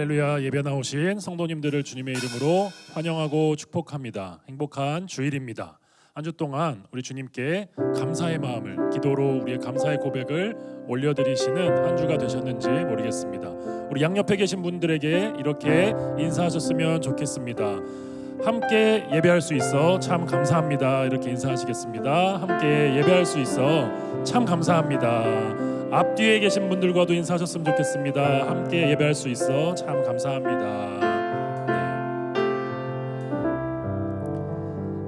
할렐루야. 예배 나오신 성도님들을 주님의 이름으로 환영하고 축복합니다. 행복한 주일입니다. 한 주 동안 우리 주님께 감사의 마음을, 기도로 우리의 감사의 고백을 올려드리시는 한 주가 되셨는지 모르겠습니다. 우리 양옆에 계신 분들에게 이렇게 인사하셨으면 좋겠습니다. 함께 예배할 수 있어 참 감사합니다. 이렇게 인사하시겠습니다. 함께 예배할 수 있어 참 감사합니다. 앞뒤에 계신 분들과도 인사하셨으면 좋겠습니다. 함께 예배할 수 있어 참 감사합니다.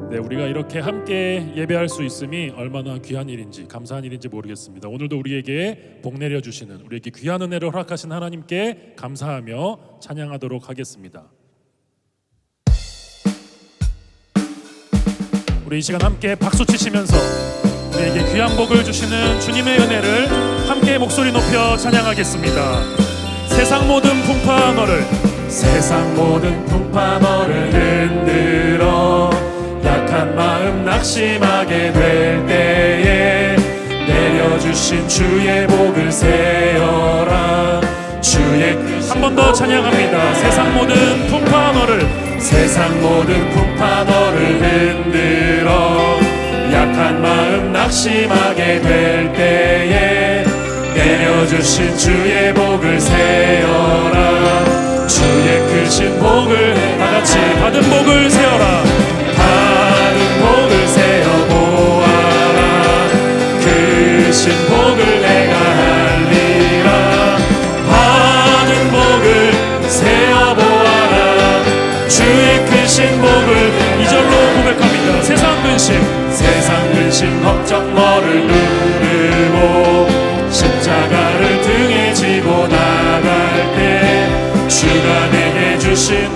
네, 우리가 이렇게 함께 예배할 수 있음이 얼마나 귀한 일인지, 감사한 일인지 모르겠습니다. 오늘도 우리에게 복 내려주시는, 우리에게 귀한 은혜를 허락하신 하나님께 감사하며 찬양하도록 하겠습니다. 우리 이 시간 함께 박수 치시면서 우리에게 귀한 복을 주시는 주님의 은혜를 함께 목소리 높여 찬양하겠습니다. 세상 모든 풍파 너를, 세상 모든 풍파 너를 흔들어 약한 마음 낙심하게 될 때에 내려주신 주의 복을 세어라. 주의 한 번 더 찬양합니다. 세상 모든 풍파 너를, 세상 모든 풍파 너를 흔들어 약한 마음 낙심하게 될 때에 내려주신 주의 복을 세어라. 주의 크신 복을 다같이 받은 복을 세어라. 받은 복을 세어보아라. 크신 복을 내가 할리라. 받은 복을 세어보아라. 주의 크신 복을 이절로 고백합니다. 세상 근심 걱정 너를 누르고 십자가를 등에 지고 나갈 때 주가 내게 주신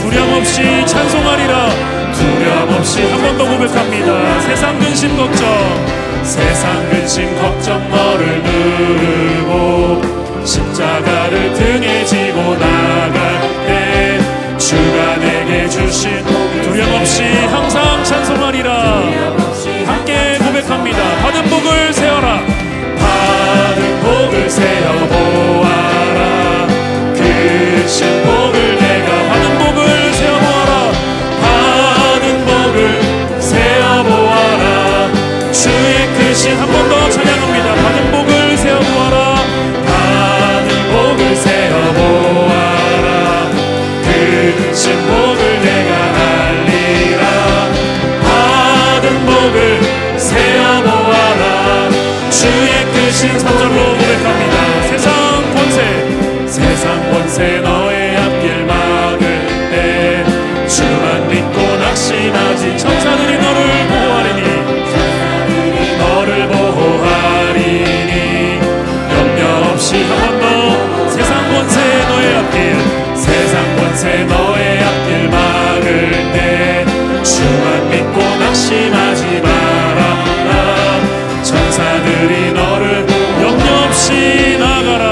두려움 없이 찬송하리라. 두려움 없이 한 번 더 고백합니다. 세상 근심 걱정 너를 누르고 십자가를 등에 지고 나갈 때 주가 내게 주신 두려움 없이 항상 찬송하리라. 함께 고백합니다. 받은 복을 세어라. 받은 복을 세어보아라. 크신 복을 내가 받은 복을 세어보아라. 받은 복을 세어보아라. 주의 크신 한 번 더 찬양합니다. 받은 복을 세어보아라. 받은 복을 세어보아라. 크신 복을 내가 알리라. 받은 복을 세어보아라. 주의 크신 3절로 고백합니다. 세상 권세 너의 앞길 막을 때 주만 믿고 낙심하지 천사들이 너를 보호하리니 염려 없이 한 번 더 세상 권세 너의 앞길 막을 때 주만 믿고 낙심하지 말아라. 천사들이 너를 염려 없이 나가라.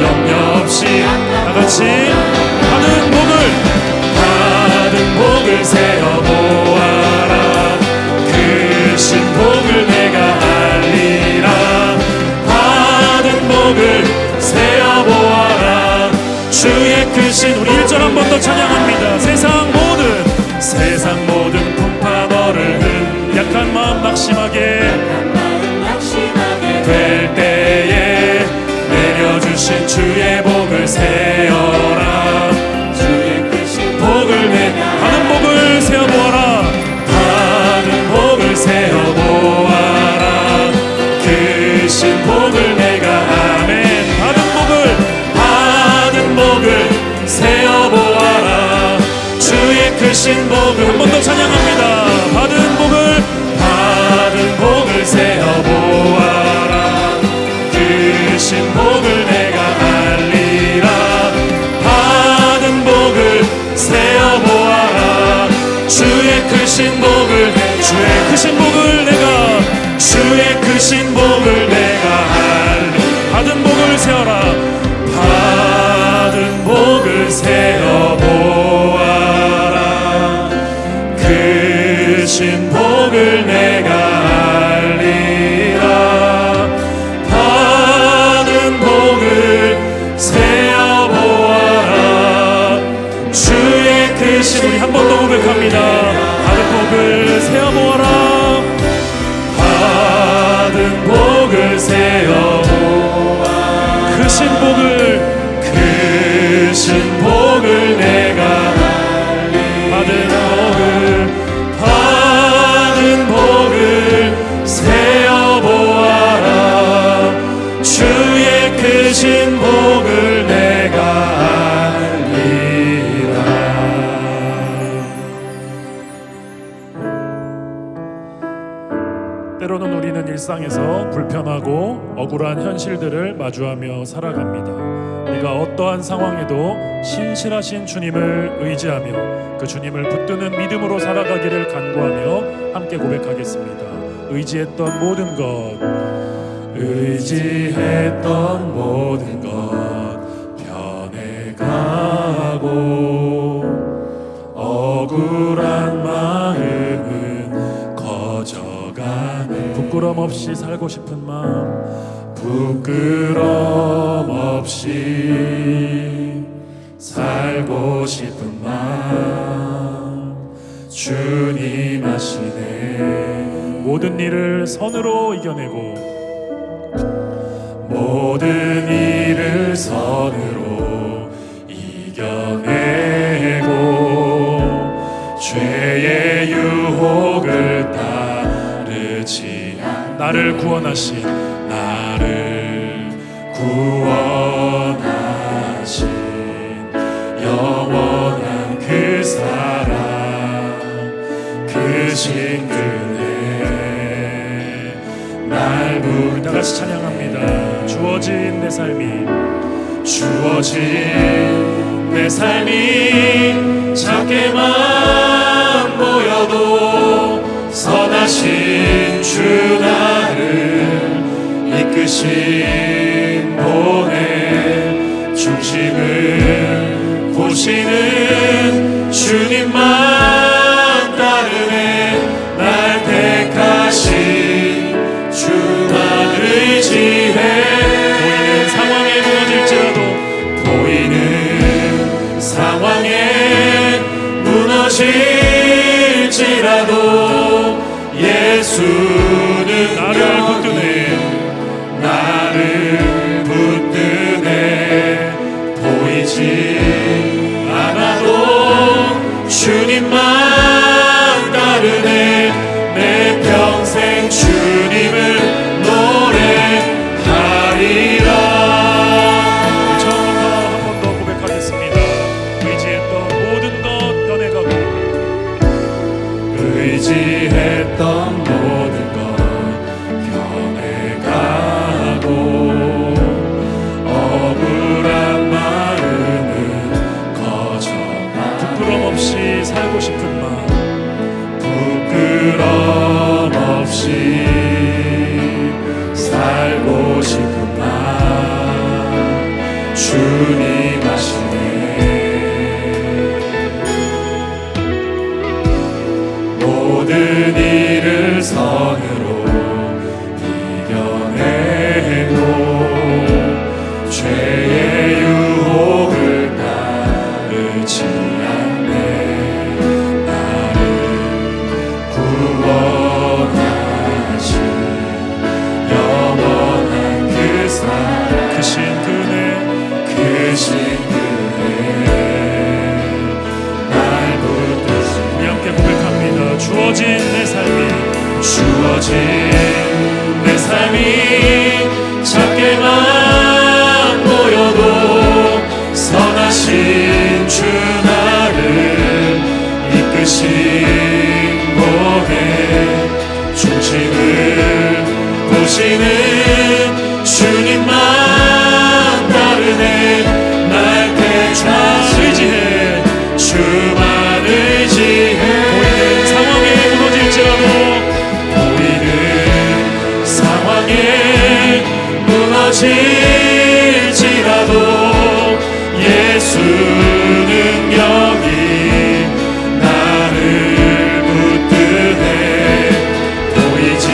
염려 없이 다같이 받은 복을 세어보아라. 크신 복을 내가 알리라. 받은 복을 세어보아라. 주의 크신 우리 1절 한 번 더 찬양합니다. 세상 모든 풍파 너를 약한 마음 낙심하게 될 때에 내려주신 주의 복을 세어라. 주의 크신 복을 받은 복을 세어보아라. 받은 복을 세어보아라. 크신 복을 내가 아멘. 받은 복을 세어보아라. 주의 크신 복을 한 번 더 찬양합니다. 받은 복을 세어보아라. 크신 복을 내가 알리라. 받은 복을 세어보아라. 주의 크신 복을 내가 알리. 받은 복을 세어라. 받은 복을 세어보아라. 크신 복을 내가 알리라. 받은 복을 세어보아라. 대신 우리 한 번 더 고백합니다. 받은 복을 세어 모아라. 받은 복을 세어 모아. 크신 복을 내가 받은 복을 세어 보아라. 주의 크신 복을 내가 알리라. 때로는 우리는 일상에서 불편하고 억울한 현실들을 마주하며 살아갑니다. 우리가 어떠한 상황에도 신실하신 주님을 의지하며 그 주님을 붙드는 믿음으로 살아가기를 간구하며 함께 고백하겠습니다. 의지했던 모든 것 변해가고 억울한 마음은 커져가네. 부끄럼 없이 살고 싶은 마음, 부끄럼 없이 살고 싶은 마음 주님 아시네. 모든 일을 선으로 이겨내고 죄의 유혹을 따르지 않는 나를 구원하신 영원한 그 사랑 크신 그네 날 부르. 다 같이 찬양합니다. 주어진 내 삶이 작게만 보여도 선하신 주 나를 이끄신 본의 중심을 보시는 주님만 따르네. 날 택하신 주만 의지해. 보이는 상황에 무너질지라도 예수는 나를 붙드네. 보이지 않아도 주님만 따르네. 내 평생 주님을 노래하리라. 처음부터 한 번 더 고백하겠습니다. 의지했던 모든 것 변해가고 억울한 마음은 커져가. 부끄럼 없이 살고 싶은 마음, 부끄럼 없이 살고 싶은 마음 주님 아시네. 모든 일을 선으로 이겨내고 죄의 유혹을 따르지 않네. 나를 구원하신 영원한 그 사랑 크신 그네 날 붙드신. 우리 함께 고백합니다. 주어진 내 삶이 작게만 보여도 선하신 주 나를 이끄신 복의 중심을 보시는 주님만 따르네. 날 택하신 주만 의지해. 무너질지라도 예수는 여기 나를 붙드네. 보이지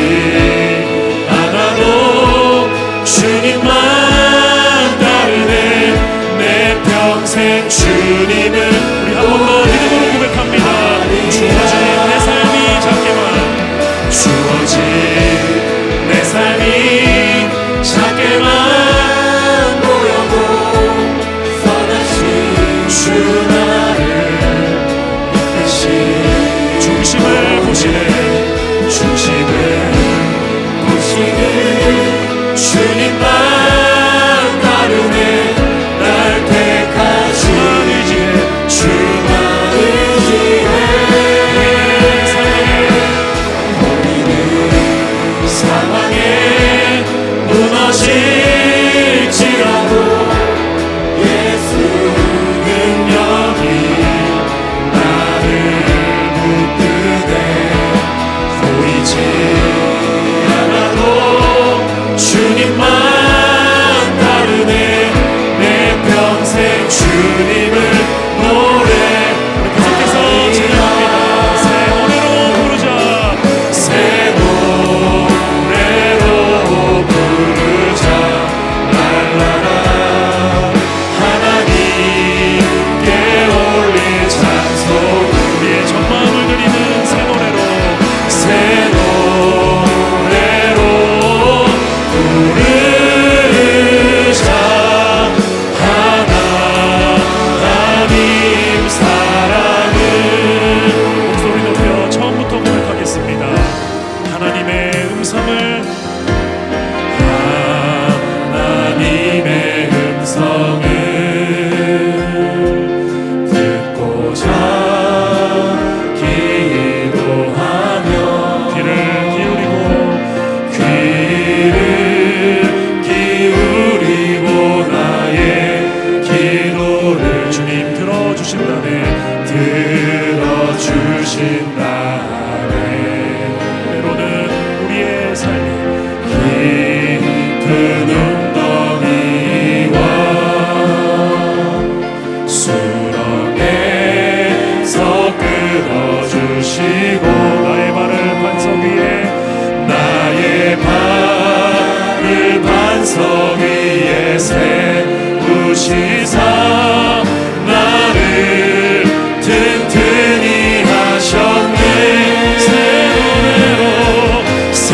않아도 주님만 따르네. 내 평생 주님을. 우리 한 번 더 믿음으로 고백합니다. 들어주신다네. 들어주신다네. 때로는 우리의 삶이 깊은 웅덩이와 수렁에서 끌어주시고 나의 발을 반석 위에 반석 위에 세우시사 나를 튼튼히 하셨네. 새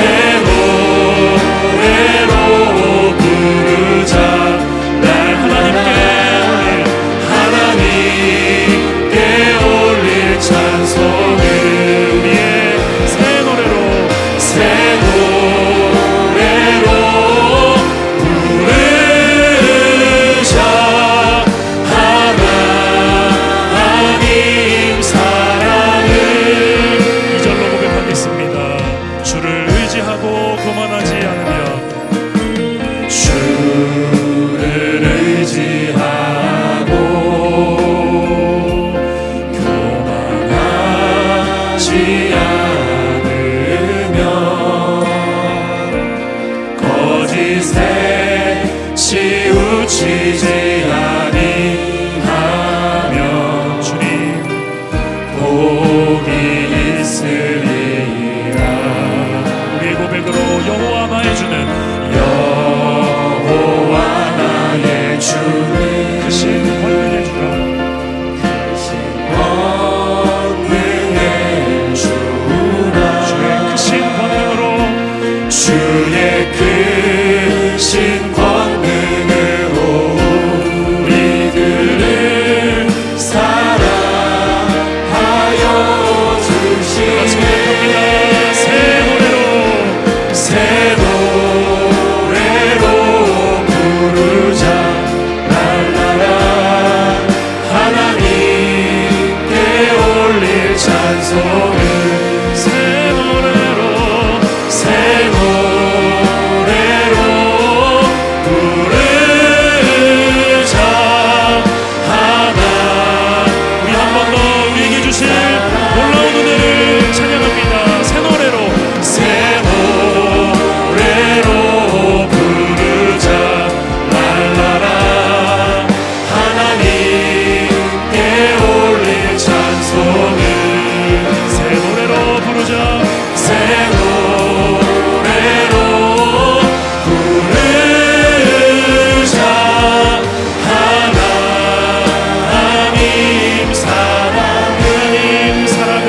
노래로 부르자. 날 하나님께 올릴 찬송을 우리의 새 노래로 부르자. 하나님 사랑을. 이절로 고백하겠습니다. 주를 의지하고 교만하지 않으며 주를 의지하고 교만하지 않으며 거짓에 치우치지 아니하며 주님 복이 있으리라. 우리의 고백으로 여호와 나의 주는 여호와 나의 주는 크신 권능의 주라. 권능의 주라. 주의 크신 권능으로 주의 크신 권능으로 우리들을 사랑하여 주시네. 새 노래로 새 노래로 부르자. 랄라라. 하나님께 올릴 찬송을 새 노래로 새 노래로 부르자. 우리 한 번 더 우리에게 주실 놀라운 은혜를 찬양합니다. 새 노래로 새 노래로 부르자. 랄라라. 하나님께 올릴 찬송을 새 노래로 부르자. 새 노래로 부르자. 하나님 사랑을 하나님 사랑을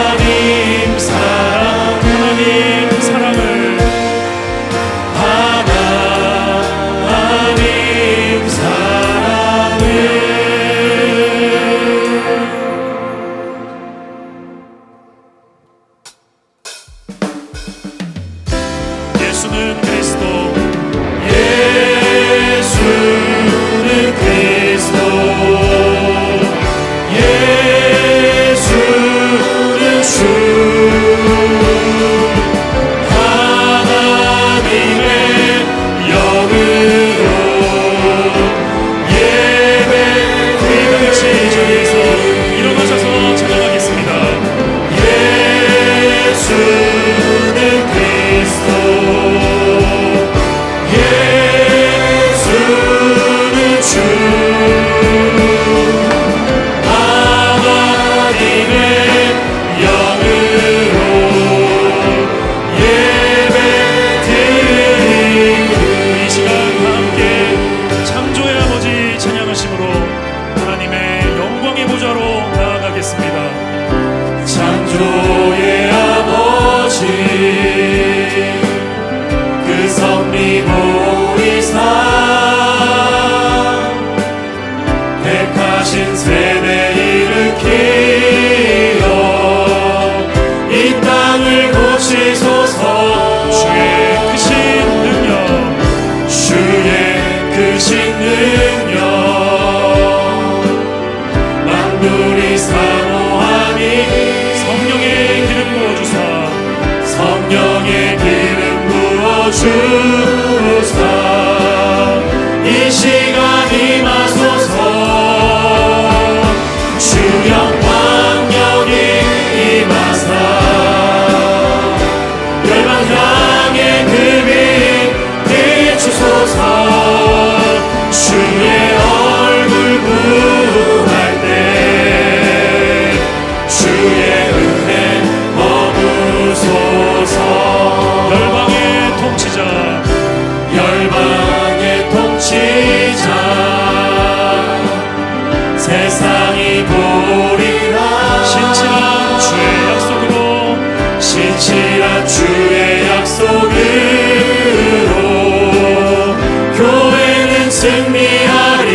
하나님 사랑을 하나님 사랑을 하나님 사랑을. 예수는 그리스도 예수는 그리스도. 예수는 주. 하나님의 영으로 예배 같이 이 자리에서 일어나셔서 찬양하겠습니다. 예수는 그리스도. 예수는 주. 하나님의 영으로 예배 드리고. 이 시간 함께 창조의 아버지 찬양하심으로 하나님의 영광의 보좌로 나아가겠습니다. 창조의 아버지 그 섭리 보이사 택하신 세대 일으키어 이 땅을 고치소서. 주의 크신 능력 주의 크신 능력 만물이 사모하니 성령의 기름 부어주사 성 시간 임하소서. 주 영광 여기 임하사 열방 향해 그 빛 비추소서. 주의 얼굴 구할 때 주의 은혜 머무소서. 열방의 통치자, 열방의 통치자 세상이 보리라. 신실한 주의 약속으로, 신실한 주의 약속으로 교회는 승리하리.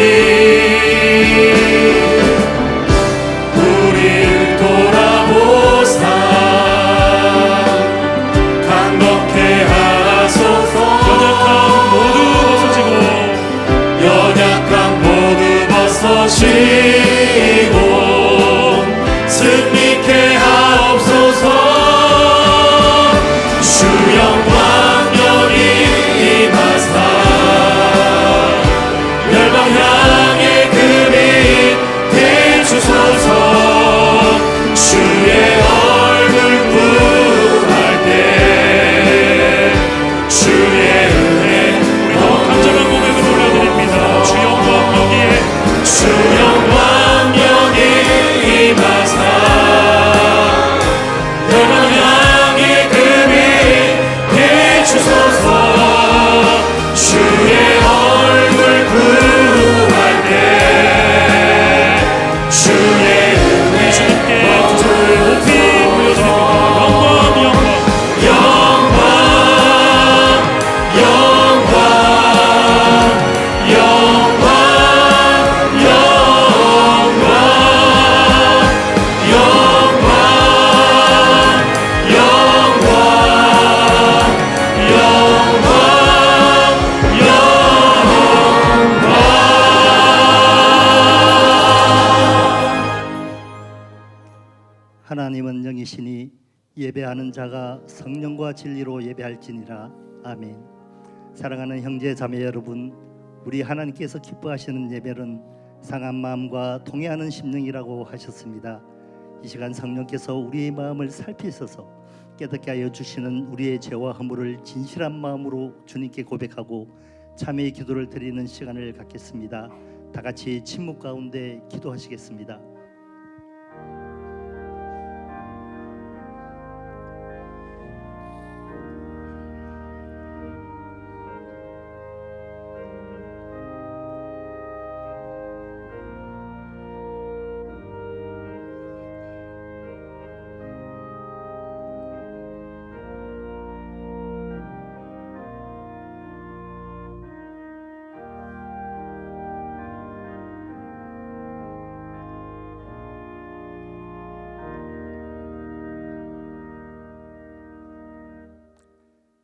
우릴 돌아보사 강건케 하소서. 연약함 모두 벗어지고 승리케 하옵소서. 주 영광 여기 임하사 열방 향해 그 빛 비추소서. 주의 얼굴 구할 때 주의 은혜 간절한 고백을 올려드립니다. 주 영광 여기에, 주 영광 여기 임하사 열방 향해 그 빛 비추소서. 주의 얼굴 구할 때 주의 은혜 주님께 두 손을 높이 올려드립니다. 영광, 영광, 영광 영광 영광 하나님은 영이시니 예배하는 자가 성령과 진리로 예배할지니라. 아멘. 사랑하는 형제 자매 여러분, 우리 하나님께서 기뻐하시는 예배는 상한 마음과 통회하는 심령이라고 하셨습니다. 이 시간 성령께서 우리의 마음을 살피셔서 깨닫게 하여 주시는 우리의 죄와 허물을 진실한 마음으로 주님께 고백하고 참회의 기도를 드리는 시간을 갖겠습니다. 다 같이 침묵 가운데 기도하시겠습니다.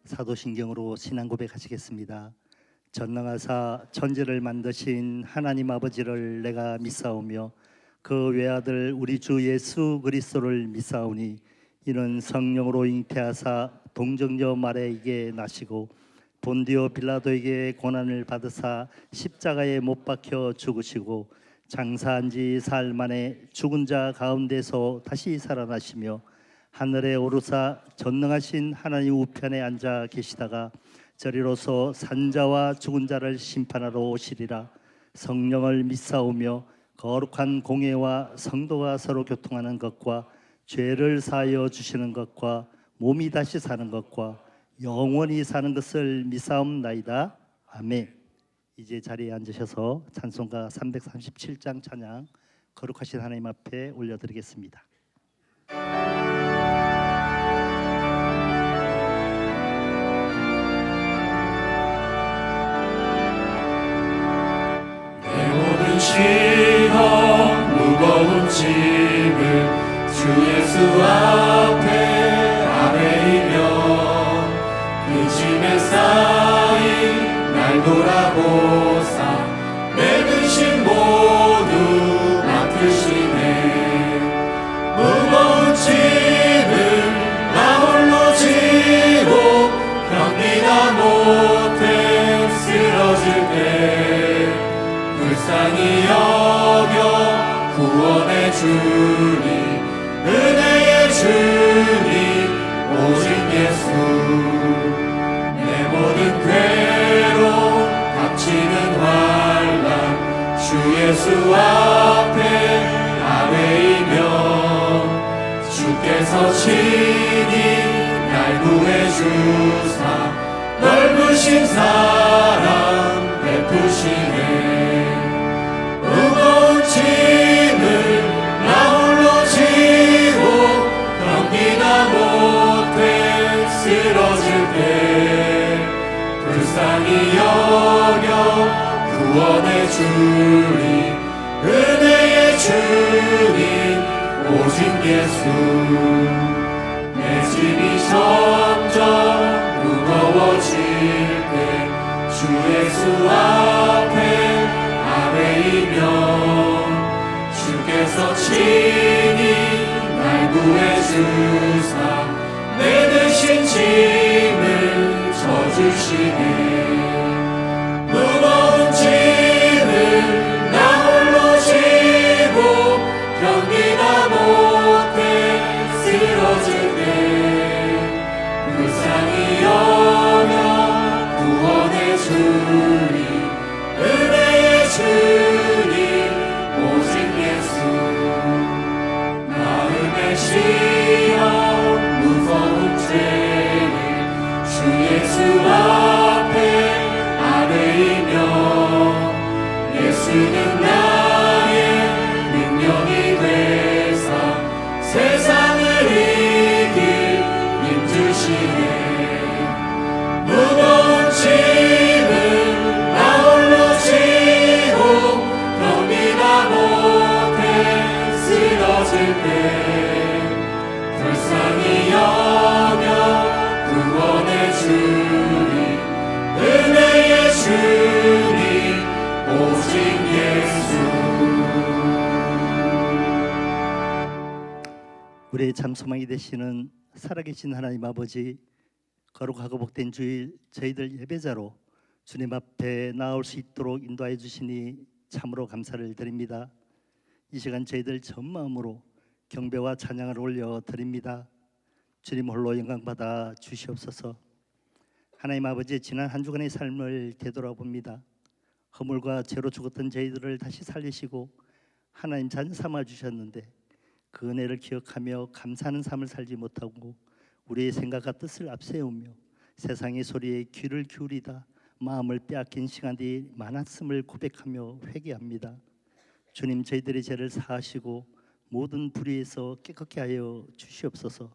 사도신경으로 신앙 고백하시겠습니다. 전능하사 천지를 만드신 하나님 아버지를 내가 믿사오며 그 외아들 우리 주 예수 그리스도를 믿사오니 이는 성령으로 잉태하사 동정녀 마리아에게 나시고 본디오 빌라도에게 고난을 받으사 십자가에 못 박혀 죽으시고 장사한 지 사흘 만에 죽은 자 가운데서 다시 살아나시며 하늘에 오르사 전능하신 하나님 우편에 앉아 계시다가 저리로서 산자와 죽은 자를 심판하러 오시리라. 성령을 믿사오며 거룩한 공예와 성도가 서로 교통하는 것과 죄를 사하여 주시는 것과 몸이 다시 사는 것과 영원히 사는 것을 믿사옵나이다. 아멘. 이제 자리에 앉으셔서 찬송가 337장 찬양 거룩하신 하나님 앞에 올려드리겠습니다. 시험 무거운 짐을 주 예수 앞에 아뢰이며 그 짐에 쌓인 날 돌아보사 내 근심 모두 맡으시네. 무거운 짐을 나 홀로 지고 견디다 못해 쓰러질 때 주님 은혜의 주님 오직 예수 내 모든 괴로움 닥치는 환난 주 예수 앞에 아뢰이며 주께서 친히 날 구해주사 넓으신 사랑 베푸시네 무거운 짐을 나 홀로 지고 견디다 못해 쓰러질 때 불쌍히 여겨 구원해 주리 은혜의 주님 오직 예수 내 짐이 점점 무거워질 때 주 예수 앞에 아뢰이며 주께서 친히 날 구해주사 내 대신 짐을 져주시네 무거운 짐을 나 홀로 지고 견디다 못해 쓰러질 때 불쌍히 여겨 구원해 주리 은혜의 주님 오직 예수 마음의 시험 무거운 죄를 주 예수 앞에 아뢰이며 예수는 나의 능력이 되사 세상을 이길 힘 주시네 무거운 짐을 나 홀로 지고 견디다 못해 쓰러질 때 불쌍히 여겨 구원해 주리 은혜의 주님 오직 예수 우리의 참 소망이 되시는 살아계신 하나님 아버지 거룩하고 복된 주일 저희들 예배자로 주님 앞에 나올 수 있도록 인도하여 주시니 참으로 감사를 드립니다. 이 시간 저희들 전 마음으로 경배와 찬양을 올려 드립니다. 주님 홀로 영광 받아 주시옵소서. 하나님 아버지 지난 한 주간의 삶을 되돌아봅니다. 허물과 죄로 죽었던 저희들을 다시 살리시고 하나님 자녀 삼아 주셨는데 그 은혜를 기억하며 감사하는 삶을 살지 못하고 우리의 생각과 뜻을 앞세우며 세상의 소리에 귀를 기울이다 마음을 빼앗긴 시간들이 많았음을 고백하며 회개합니다. 주님 저희들의 죄를 사하시고 모든 불의에서 깨끗게 하여 주시옵소서.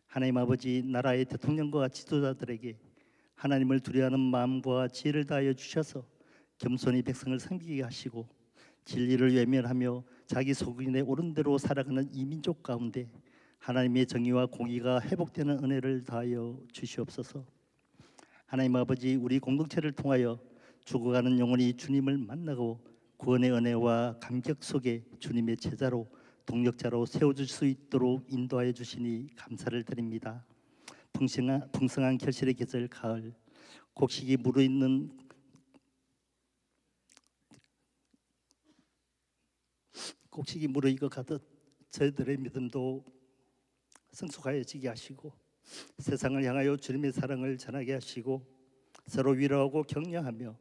하나님 아버지 나라의 대통령과 지도자들에게 하나님을 두려워하는 마음과 지혜를 다하여 주셔서 겸손히 백성을 섬기게 하시고 진리를 외면하며 자기 소견에 옳은 대로 살아가는 이 민족 가운데 하나님의 정의와 공의가 회복되는 은혜를 다하여 주시옵소서. 하나님 아버지 우리 공동체를 통하여 죽어가는 영혼이 주님을 만나고 구원의 은혜와 감격 속에 주님의 제자로 동력자로 세워줄 수 있도록 인도하여 주시니 감사를 드립니다. 풍성한 결실의 계절 가을 곡식이 무르익는 곡식이 무르익어 가듯 저희들의 믿음도 성숙하여지게 하시고 세상을 향하여 주님의 사랑을 전하게 하시고 서로 위로하고 격려하며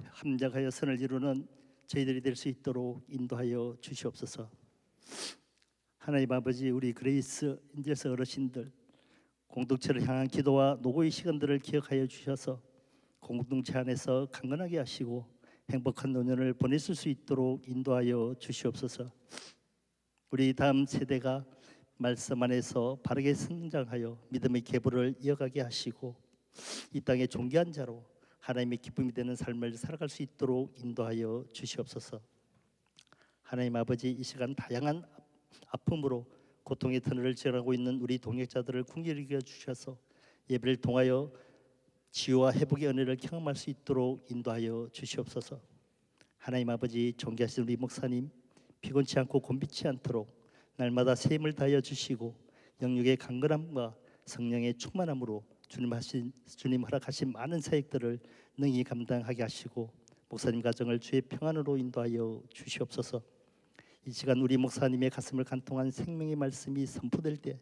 함정하여 선을 이루는 저희들이 될 수 있도록 인도하여 주시옵소서. 하나님 아버지 우리 그레이스 인제스 어르신들 공동체를 향한 기도와 노고의 시간들을 기억하여 주셔서 공동체 안에서 강건하게 하시고 행복한 노년을 보냈을 수 있도록 인도하여 주시옵소서. 우리 다음 세대가 말씀 안에서 바르게 성장하여 믿음의 계보를 이어가게 하시고 이 땅의 존귀한 자로 하나님의 기쁨이 되는 삶을 살아갈 수 있도록 인도하여 주시옵소서. 하나님 아버지 이 시간 다양한 아픔으로 고통의 터널을 지나고 있는 우리 동역자들을 긍휼히 여겨 주셔서 예배를 통하여 치유와 회복의 은혜를 경험할 수 있도록 인도하여 주시옵소서. 하나님 아버지 존귀하신 우리 목사님 피곤치 않고 곤비치 않도록 날마다 새 힘을 다하여 주시고 영육의 강건함과 성령의 충만함으로 주님 허락하신 많은 사역들을 능히 감당하게 하시고 목사님 가정을 주의 평안으로 인도하여 주시옵소서. 이 시간 우리 목사님의 가슴을 간통한 생명의 말씀이 선포될 때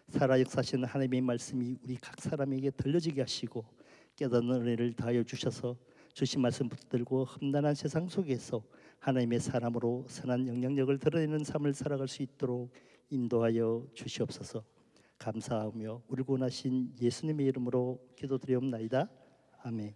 살아 역사하시는 하나님의 말씀이 우리 각 사람에게 들려지게 하시고 깨닫는 은혜를 다하여 주셔서 주신 말씀 붙들고 험난한 세상 속에서 하나님의 사람으로 선한 영향력을 드러내는 삶을 살아갈 수 있도록 인도하여 주시옵소서. 감사하며 우리 구원하신 예수님의 이름으로 기도드리옵나이다. 아멘.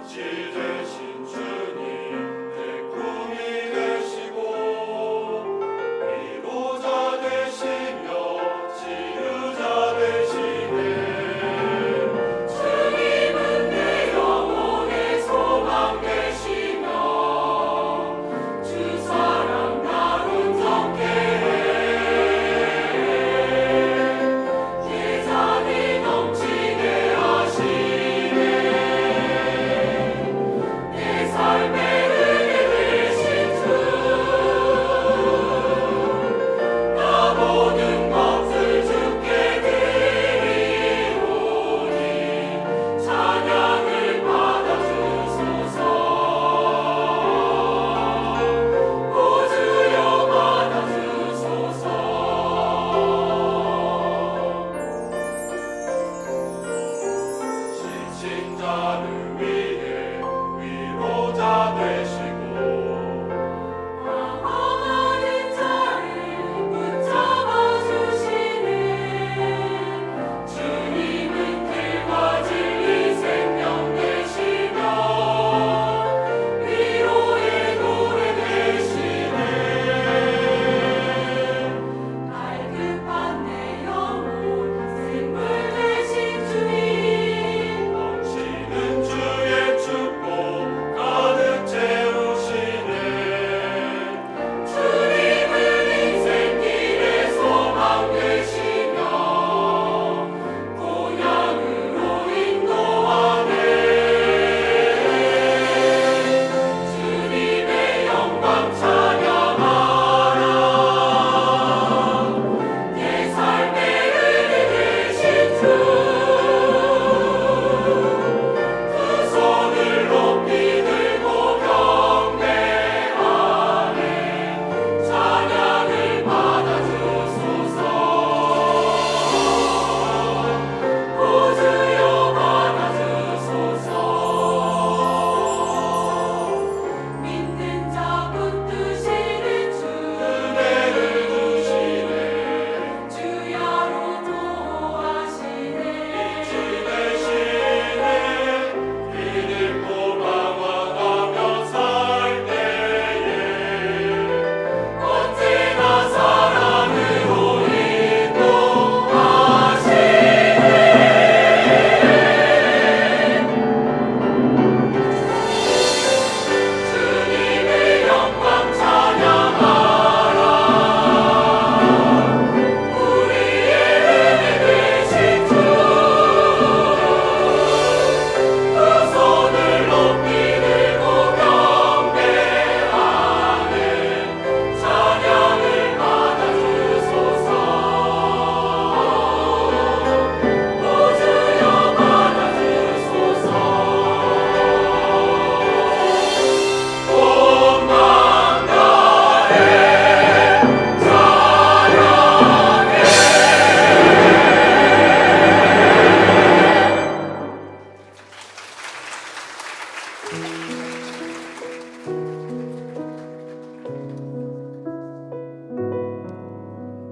주의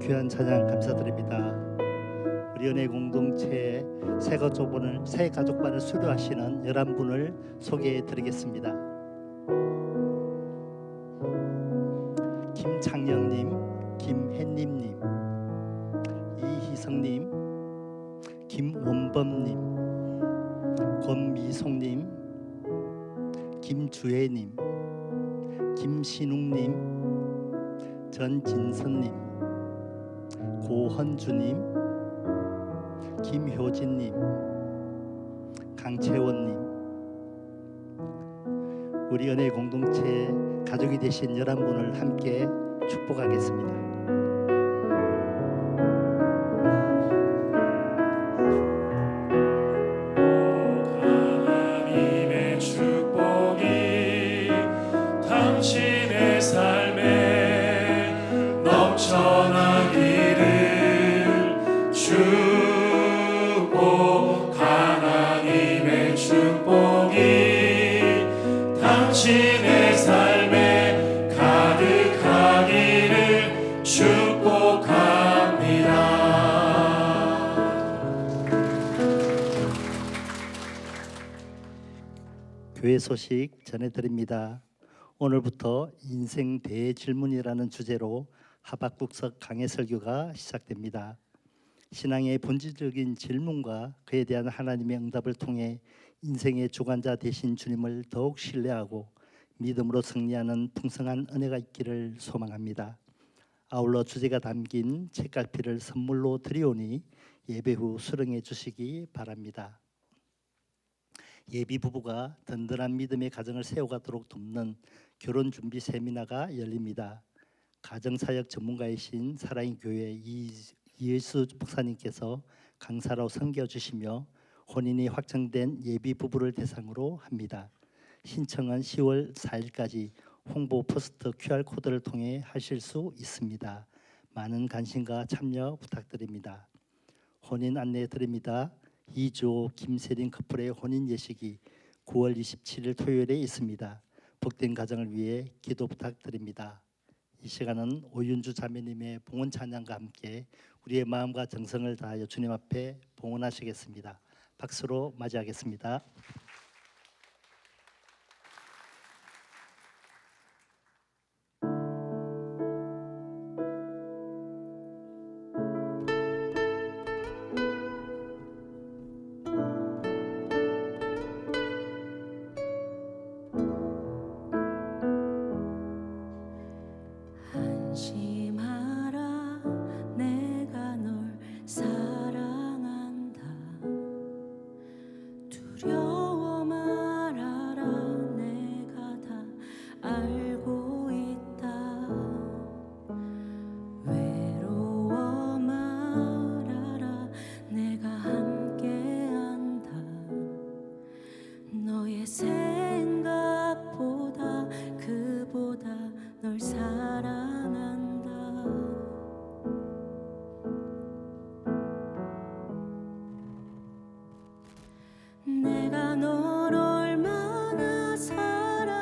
귀한 찬양 감사드립니다. 우리 은혜 공동체 새 가족반을 수료하시는 11분을 소개해 드리겠습니다. 김창영님, 김혜님님, 이희성님, 김원범님, 권미송님, 김주혜님, 김신웅님, 전진선님, 고헌주님, 김효진님, 강채원님, 우리 은혜 공동체 가족이 되신 11분을 함께 축복하겠습니다. 하나님의 축복이 당신의 삶에 넘쳐나기를 축복. 하나님의 축복이 당신의 삶에 가득하기를 축복합니다. 교회 소식 전해드립니다. 오늘부터 인생 대질문이라는 주제로 하박국서 강해 설교가 시작됩니다. 신앙의 본질적인 질문과 그에 대한 하나님의 응답을 통해 인생의 주관자 되신 주님을 더욱 신뢰하고 믿음으로 승리하는 풍성한 은혜가 있기를 소망합니다. 아울러 주제가 담긴 책갈피를 선물로 드리오니 예배 후 수령해 주시기 바랍니다. 예비 부부가 든든한 믿음의 가정을 세워가도록 돕는 결혼 준비 세미나가 열립니다. 가정사역 전문가이신 사랑의 교회 이예수 목사님께서 강사로 섬겨주시며 혼인이 확정된 예비 부부를 대상으로 합니다. 신청은 10월 4일까지 홍보 포스터 QR코드를 통해 하실 수 있습니다. 많은 관심과 참여 부탁드립니다. 혼인 안내 드립니다. 이주호 김세린 커플의 혼인 예식이 9월 27일 토요일에 있습니다. 복된 가정을 위해 기도 부탁드립니다. 이 시간은 오윤주 자매님의 봉헌 찬양과 함께 우리의 마음과 정성을 다하여 주님 앞에 봉헌하시겠습니다. 박수로 맞이하겠습니다. 안심하라 내가 널 사랑한다. 두려워 말아라 내가 다 알고 있다. 외로워 말아라 내가 함께한다. 너의 생각보다 그보다 널 사랑한다. 내가 널 얼마나 사랑하는지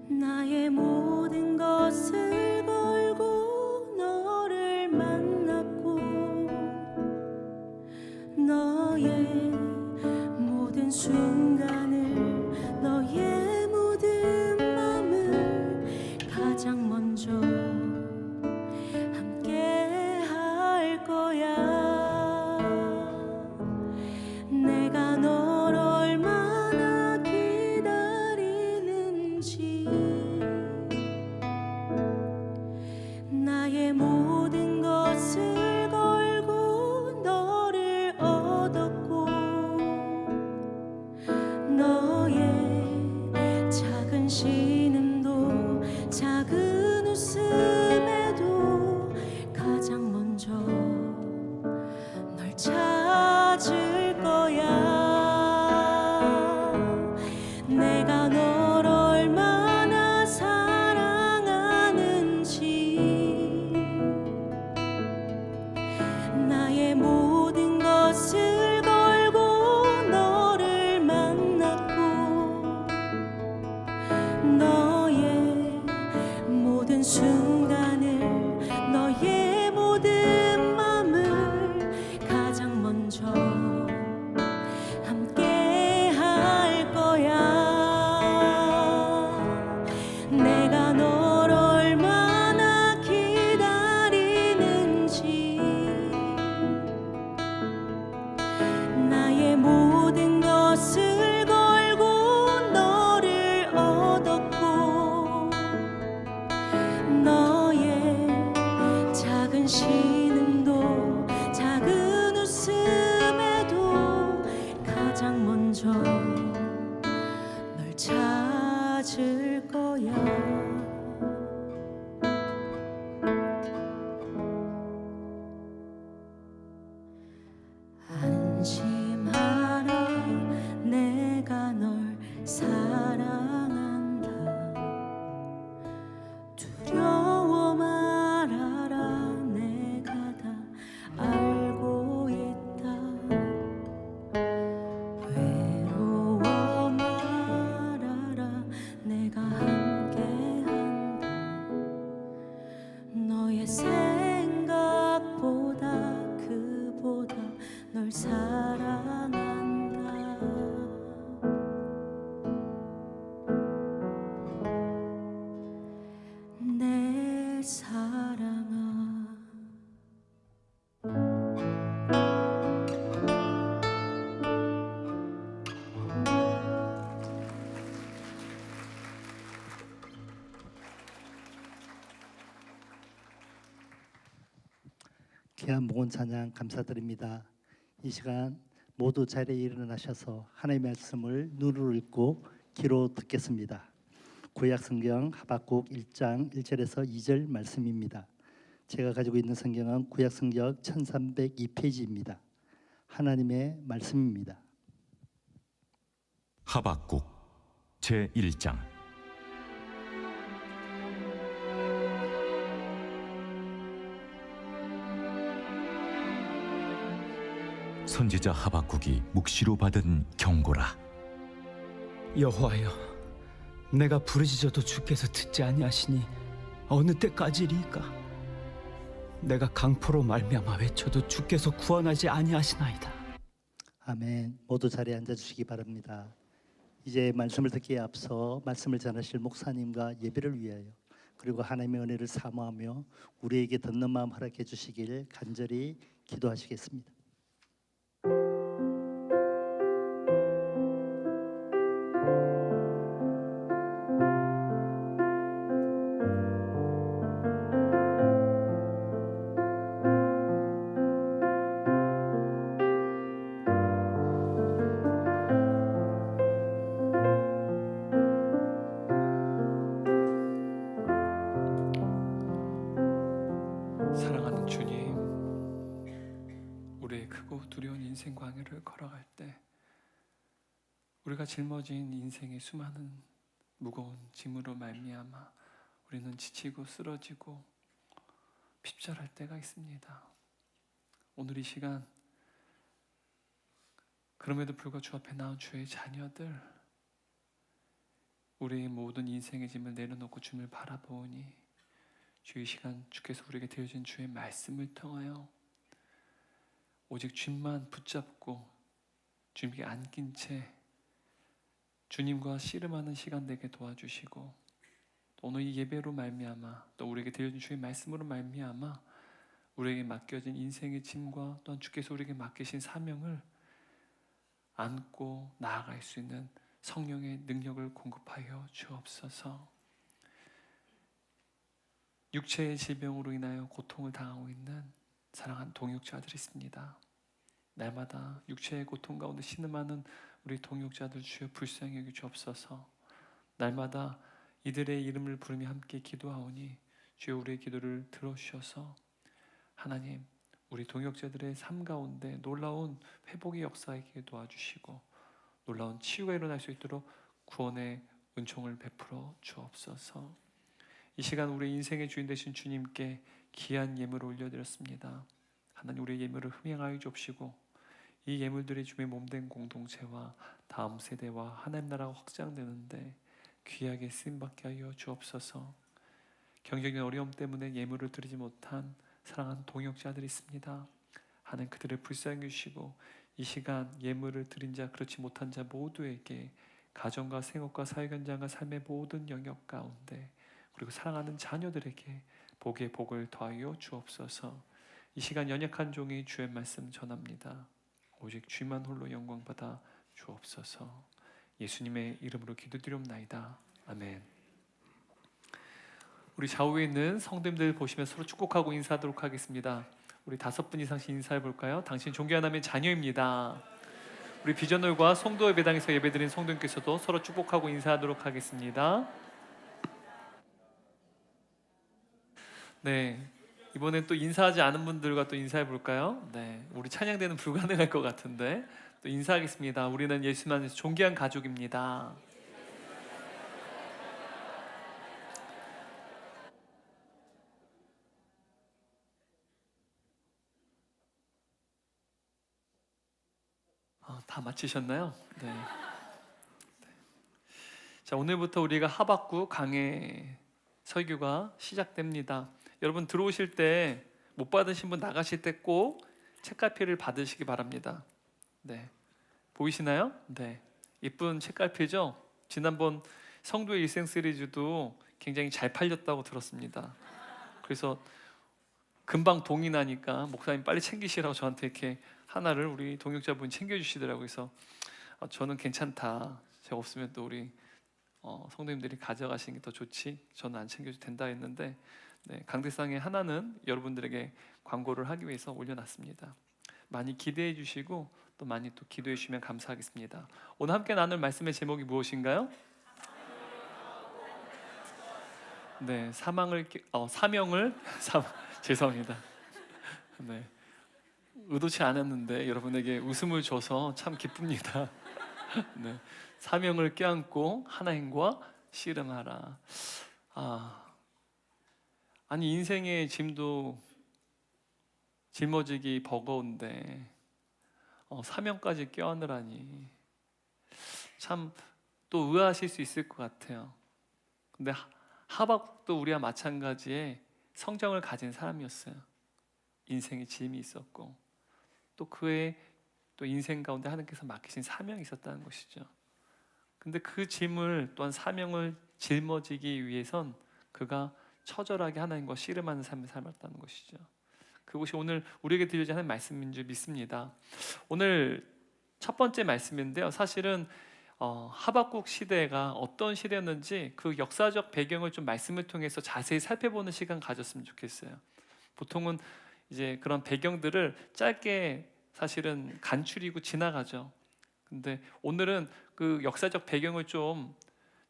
나의 모든 것을 걸고 너를 만났고 너의 모든 순간을 너의 모든 맘을 가장 먼저 함께 할 거야. 내가 널 얼마나 기다리는지 나의 모든 것을 걸고 너를 얻었고 안심하라 내가 널 사랑한다 두려워 말아라 내가 다 알고 있다 외로워 말아라 내가 함께한다 너의 생각보다 그보다 널 사랑한다 내 사랑아 귀한 묵은 찬양 감사드립니다. 이 시간 모두 자리에 일어나셔서 하나님의 말씀을 눈으로 읽고 귀로 듣겠습니다. 구약 성경 하박국 1장 1절에서 2절 말씀입니다. 제가 가지고 있는 성경은 구약 성경 1302페이지입니다. 하나님의 말씀입니다. 하박국 제1장. 선지자 하박국이 묵시로 받은 경고라. 여호와여, 내가 부르짖어도 주께서 듣지 아니하시니 어느 때까지리이까? 내가 강포로 말미암아 외쳐도 주께서 구원하지 아니하시나이다. 아멘. 모두 자리에 앉아주시기 바랍니다. 이제 말씀을 듣기에 앞서 말씀을 전하실 목사님과 예배를 위하여 그리고 하나님의 은혜를 사모하며 우리에게 듣는 마음 허락해 주시길 간절히 기도하시겠습니다. 사랑하는 주님, 우리의 크고 두려운 인생 광야를 걸어갈 때 우리가 짊어진 인생의 수많은 무거운 짐으로 말미암아 우리는 지치고 쓰러지고 핍절할 때가 있습니다. 오늘 이 시간 그럼에도 불구하고 주 앞에 나온 주의 자녀들, 우리의 모든 인생의 짐을 내려놓고 주님을 바라보니 주의 시간 주께서 우리에게 되어진 주의 말씀을 통하여 오직 주님만 붙잡고 주님께 안긴 채 주님과 씨름하는 시간 되게 도와주시고, 또 오늘 이 예배로 말미암아 또 우리에게 되어진 주의 말씀으로 말미암아 우리에게 맡겨진 인생의 짐과 또한 주께서 우리에게 맡기신 사명을 안고 나아갈 수 있는 성령의 능력을 공급하여 주옵소서. 육체의 질병으로 인하여 고통을 당하고 있는 사랑하는 동역자들이 있습니다. 날마다 육체의 고통 가운데 신음하는 우리 동역자들 주여 불쌍히 여겨 주옵소서. 날마다 이들의 이름을 부르며 함께 기도하오니 주여 우리의 기도를 들어주셔서 하나님 우리 동역자들의 삶 가운데 놀라운 회복의 역사에게 도와주시고 놀라운 치유가 일어날 수 있도록 구원의 은총을 베풀어 주옵소서. 이 시간 우리 인생의 주인 되신 주님께 귀한 예물을 올려드렸습니다. 하나님 우리의 예물을 흠양하여 주옵시고 이 예물들이 주의 몸된 공동체와 다음 세대와 하나님 나라가 확장되는데 귀하게 쓰임받게 하여 주옵소서. 경제적인 어려움 때문에 예물을 드리지 못한 사랑하는 동역자들이 있습니다. 하나님 그들을 불쌍히 여기시고 이 시간 예물을 드린 자 그렇지 못한 자 모두에게 가정과 생업과 사회 현장과 삶의 모든 영역 가운데 그리고 사랑하는 자녀들에게 복의 복을 더하여 주옵소서. 이 시간 연약한 종이 주의 말씀 전합니다. 오직 주만 홀로 영광 받아 주옵소서. 예수님의 이름으로 기도드리옵나이다. 아멘. 우리 좌우에 있는 성도님들 보시면서 서로 축복하고 인사하도록 하겠습니다. 우리 5분 이상씩 인사해 볼까요? 당신 존귀한 하나님의 자녀입니다. 우리 비전홀과 송도 예배당에서 예배드린 성도님께서도 서로 축복하고 인사하도록 하겠습니다. 네, 이번엔 또 인사하지 않은 분들과 또 인사해 볼까요? 네, 우리 찬양대는 불가능할 것 같은데 또 인사하겠습니다. 우리는 예수 안에서 존귀한 가족입니다. 다 마치셨나요? 네. 자, 오늘부터 우리가 하박국 강해 설교가 시작됩니다. 여러분 들어오실 때 못 받으신 분 나가실 때 꼭 책갈피를 받으시기 바랍니다. 네, 보이시나요? 네, 이쁜 책갈피죠? 지난번 성도의 일생 시리즈도 굉장히 잘 팔렸다고 들었습니다. 그래서 금방 동이 나니까 목사님 빨리 챙기시라고 저한테 이렇게 하나를 우리 동역자분 챙겨주시더라고요. 그래서 저는 괜찮다, 제가 없으면 또 우리 성도님들이 가져가시는 게 더 좋지, 저는 안 챙겨도 된다 했는데, 네, 강대상에 하나는 여러분들에게 광고를 하기 위해서 올려놨습니다. 많이 기대해 주시고 또 많이 또 기도해 주시면 감사하겠습니다. 오늘 함께 나눌 말씀의 제목이 무엇인가요? 네, 사명을 죄송합니다. 네, 의도치 않았는데 여러분에게 웃음을 줘서 참 기쁩니다. 네, 사명을 껴안고 하나님과 씨름하라. 아니 인생의 짐도 짊어지기 버거운데 사명까지 껴안으라니 참 또 의아하실 수 있을 것 같아요. 근데 하박국도 우리와 마찬가지에 성정을 가진 사람이었어요. 인생의 짐이 있었고 또 그의 또 인생 가운데 하나님께서 맡기신 사명이 있었다는 것이죠. 근데 그 짐을 또한 사명을 짊어지기 위해선 그가 처절하게 하나님과 씨름하는 삶을 살았다는 것이죠. 그것이 오늘 우리에게 들려진 하나님의 말씀인 줄 믿습니다. 오늘 첫 번째 말씀인데요, 사실은 하박국 시대가 어떤 시대였는지 그 역사적 배경을 좀 말씀을 통해서 자세히 살펴보는 시간 가졌으면 좋겠어요. 보통은 이제 그런 배경들을 짧게 사실은 간추리고 지나가죠. 근데 오늘은 그 역사적 배경을 좀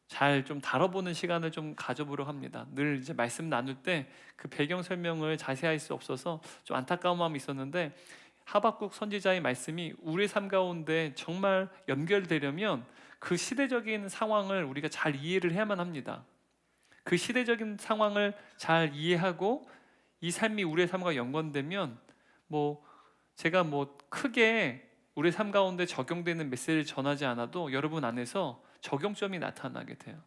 잘 다뤄보는 시간을 좀 가져보려고 합니다. 늘 이제 말씀 나눌 때 그 배경 설명을 자세히 할 수 없어서 좀 안타까운 마음이 있었는데, 하박국 선지자의 말씀이 우리의 삶 가운데 정말 연결되려면 그 시대적인 상황을 우리가 잘 이해를 해야만 합니다. 그 시대적인 상황을 잘 이해하고 이 삶이 우리의 삶과 연관되면 제가 크게 우리 삶 가운데 적용되는 메시지를 전하지 않아도 여러분 안에서 적용점이 나타나게 돼요.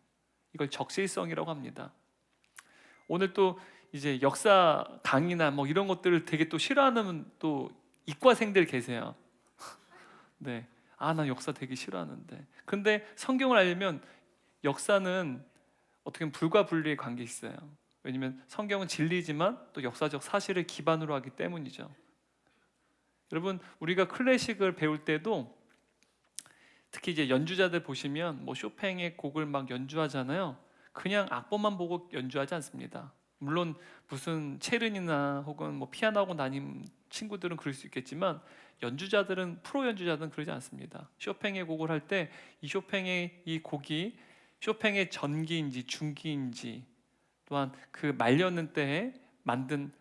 이걸 적실성이라고 합니다. 오늘 또 이제 역사 강의나 이런 것들을 되게 또 싫어하는 또 이과생들 계세요. 네, 나 역사 되게 싫어하는데. 근데 성경을 알려면 역사는 어떻게 보면 불가분리의 관계 있어요. 왜냐하면 성경은 진리지만 또 역사적 사실을 기반으로 하기 때문이죠. 여러분 우리가 클래식을 배울 때도 특히 이제 연주자들 보시면 쇼팽의 곡을 막 연주하잖아요. 그냥 악보만 보고 연주하지 않습니다. 물론 무슨 체른이나 혹은 피아노 학원 다닌 친구들은 그럴 수 있겠지만 연주자들은 프로 연주자들은 그러지 않습니다. 쇼팽의 곡을 할 때 이 쇼팽의 이 곡이 쇼팽의 전기인지 중기인지 또한 그 말려는 때에 만든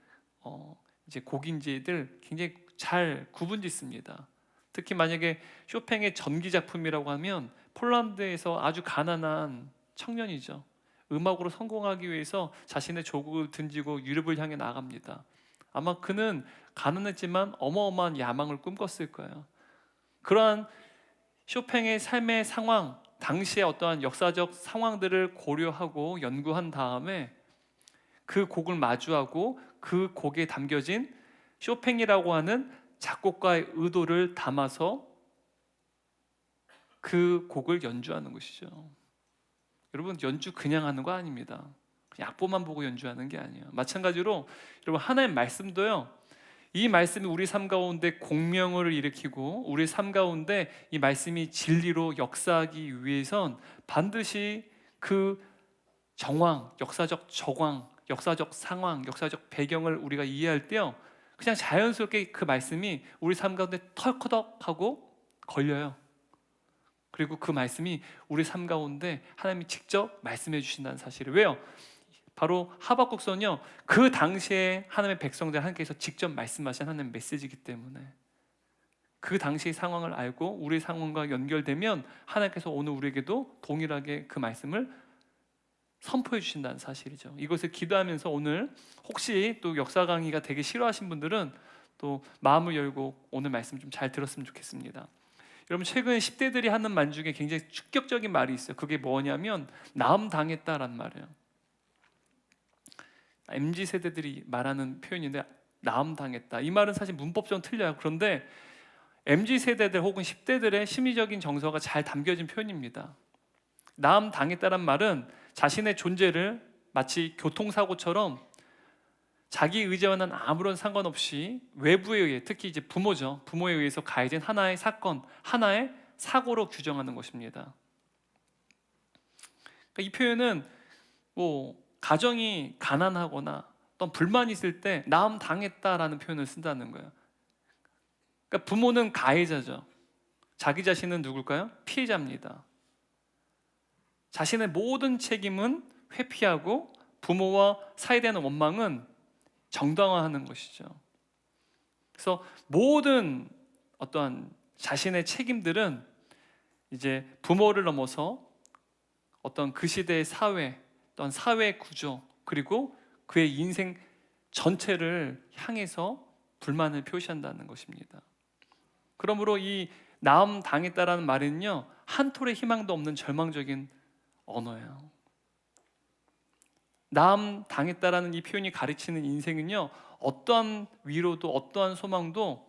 이제 곡인지들 굉장히 잘 구분짓습니다. 특히 만약에 쇼팽의 전기 작품이라고 하면 폴란드에서 아주 가난한 청년이죠. 음악으로 성공하기 위해서 자신의 조국을 등지고 유럽을 향해 나갑니다. 아마 그는 가난했지만 어마어마한 야망을 꿈꿨을 거예요. 그러한 쇼팽의 삶의 상황, 당시의 어떠한 역사적 상황들을 고려하고 연구한 다음에 그 곡을 마주하고 그 곡에 담겨진 쇼팽이라고 하는 작곡가의 의도를 담아서 그 곡을 연주하는 것이죠. 여러분 연주 그냥 하는 거 아닙니다. 그냥 악보만 보고 연주하는 게 아니에요. 마찬가지로 여러분 하나님의 말씀도요, 이 말씀이 우리 삶 가운데 공명을 일으키고 우리 삶 가운데 이 말씀이 진리로 역사하기 위해선 반드시 그 정황, 역사적 정황, 역사적 상황, 역사적 배경을 우리가 이해할 때요, 그냥 자연스럽게 그 말씀이 우리 삶 가운데 털커덕하고 걸려요. 그리고 그 말씀이 우리 삶 가운데 하나님이 직접 말씀해 주신다는 사실을, 왜요? 바로 하박국서는요, 그 당시에 하나님의 백성들 하나님께서 직접 말씀하신 하나님의 메시지이기 때문에 그 당시의 상황을 알고 우리의 상황과 연결되면 하나님께서 오늘 우리에게도 동일하게 그 말씀을 선포해 주신다는 사실이죠. 이것을 기도하면서 오늘 혹시 또 역사 강의가 되게 싫어하신 분들은 또 마음을 열고 오늘 말씀 좀 잘 들었으면 좋겠습니다. 여러분, 최근 10대들이 하는 말 중에 굉장히 충격적인 말이 있어요. 그게 뭐냐면 나음 당했다라는 말이에요. MZ 세대들이 말하는 표현인데 나음 당했다. 이 말은 사실 문법적으로 틀려요. 그런데 MZ 세대들 혹은 10대들의 심리적인 정서가 잘 담겨진 표현입니다. 나음 당했다란 말은 자신의 존재를 마치 교통사고처럼 자기 의지와는 아무런 상관없이 외부에 의해, 특히 이제 부모죠, 부모에 의해서 가해진 하나의 사건, 하나의 사고로 규정하는 것입니다. 그러니까 이 표현은 뭐 가정이 가난하거나 어떤 불만이 있을 때 나음 당했다라는 표현을 쓴다는 거예요. 그러니까 부모는 가해자죠. 자기 자신은 누굴까요? 피해자입니다. 자신의 모든 책임은 회피하고 부모와 사이에 대한 원망은 정당화하는 것이죠. 그래서 모든 어떠한 자신의 책임들은 이제 부모를 넘어서 어떤 그 시대의 사회, 어떤 사회 구조, 그리고 그의 인생 전체를 향해서 불만을 표시한다는 것입니다. 그러므로 이 나음 당했다라는 말은요, 한 톨의 희망도 없는 절망적인 언어예요. 나음 당했다라는 이 표현이 가르치는 인생은요, 어떠한 위로도 어떠한 소망도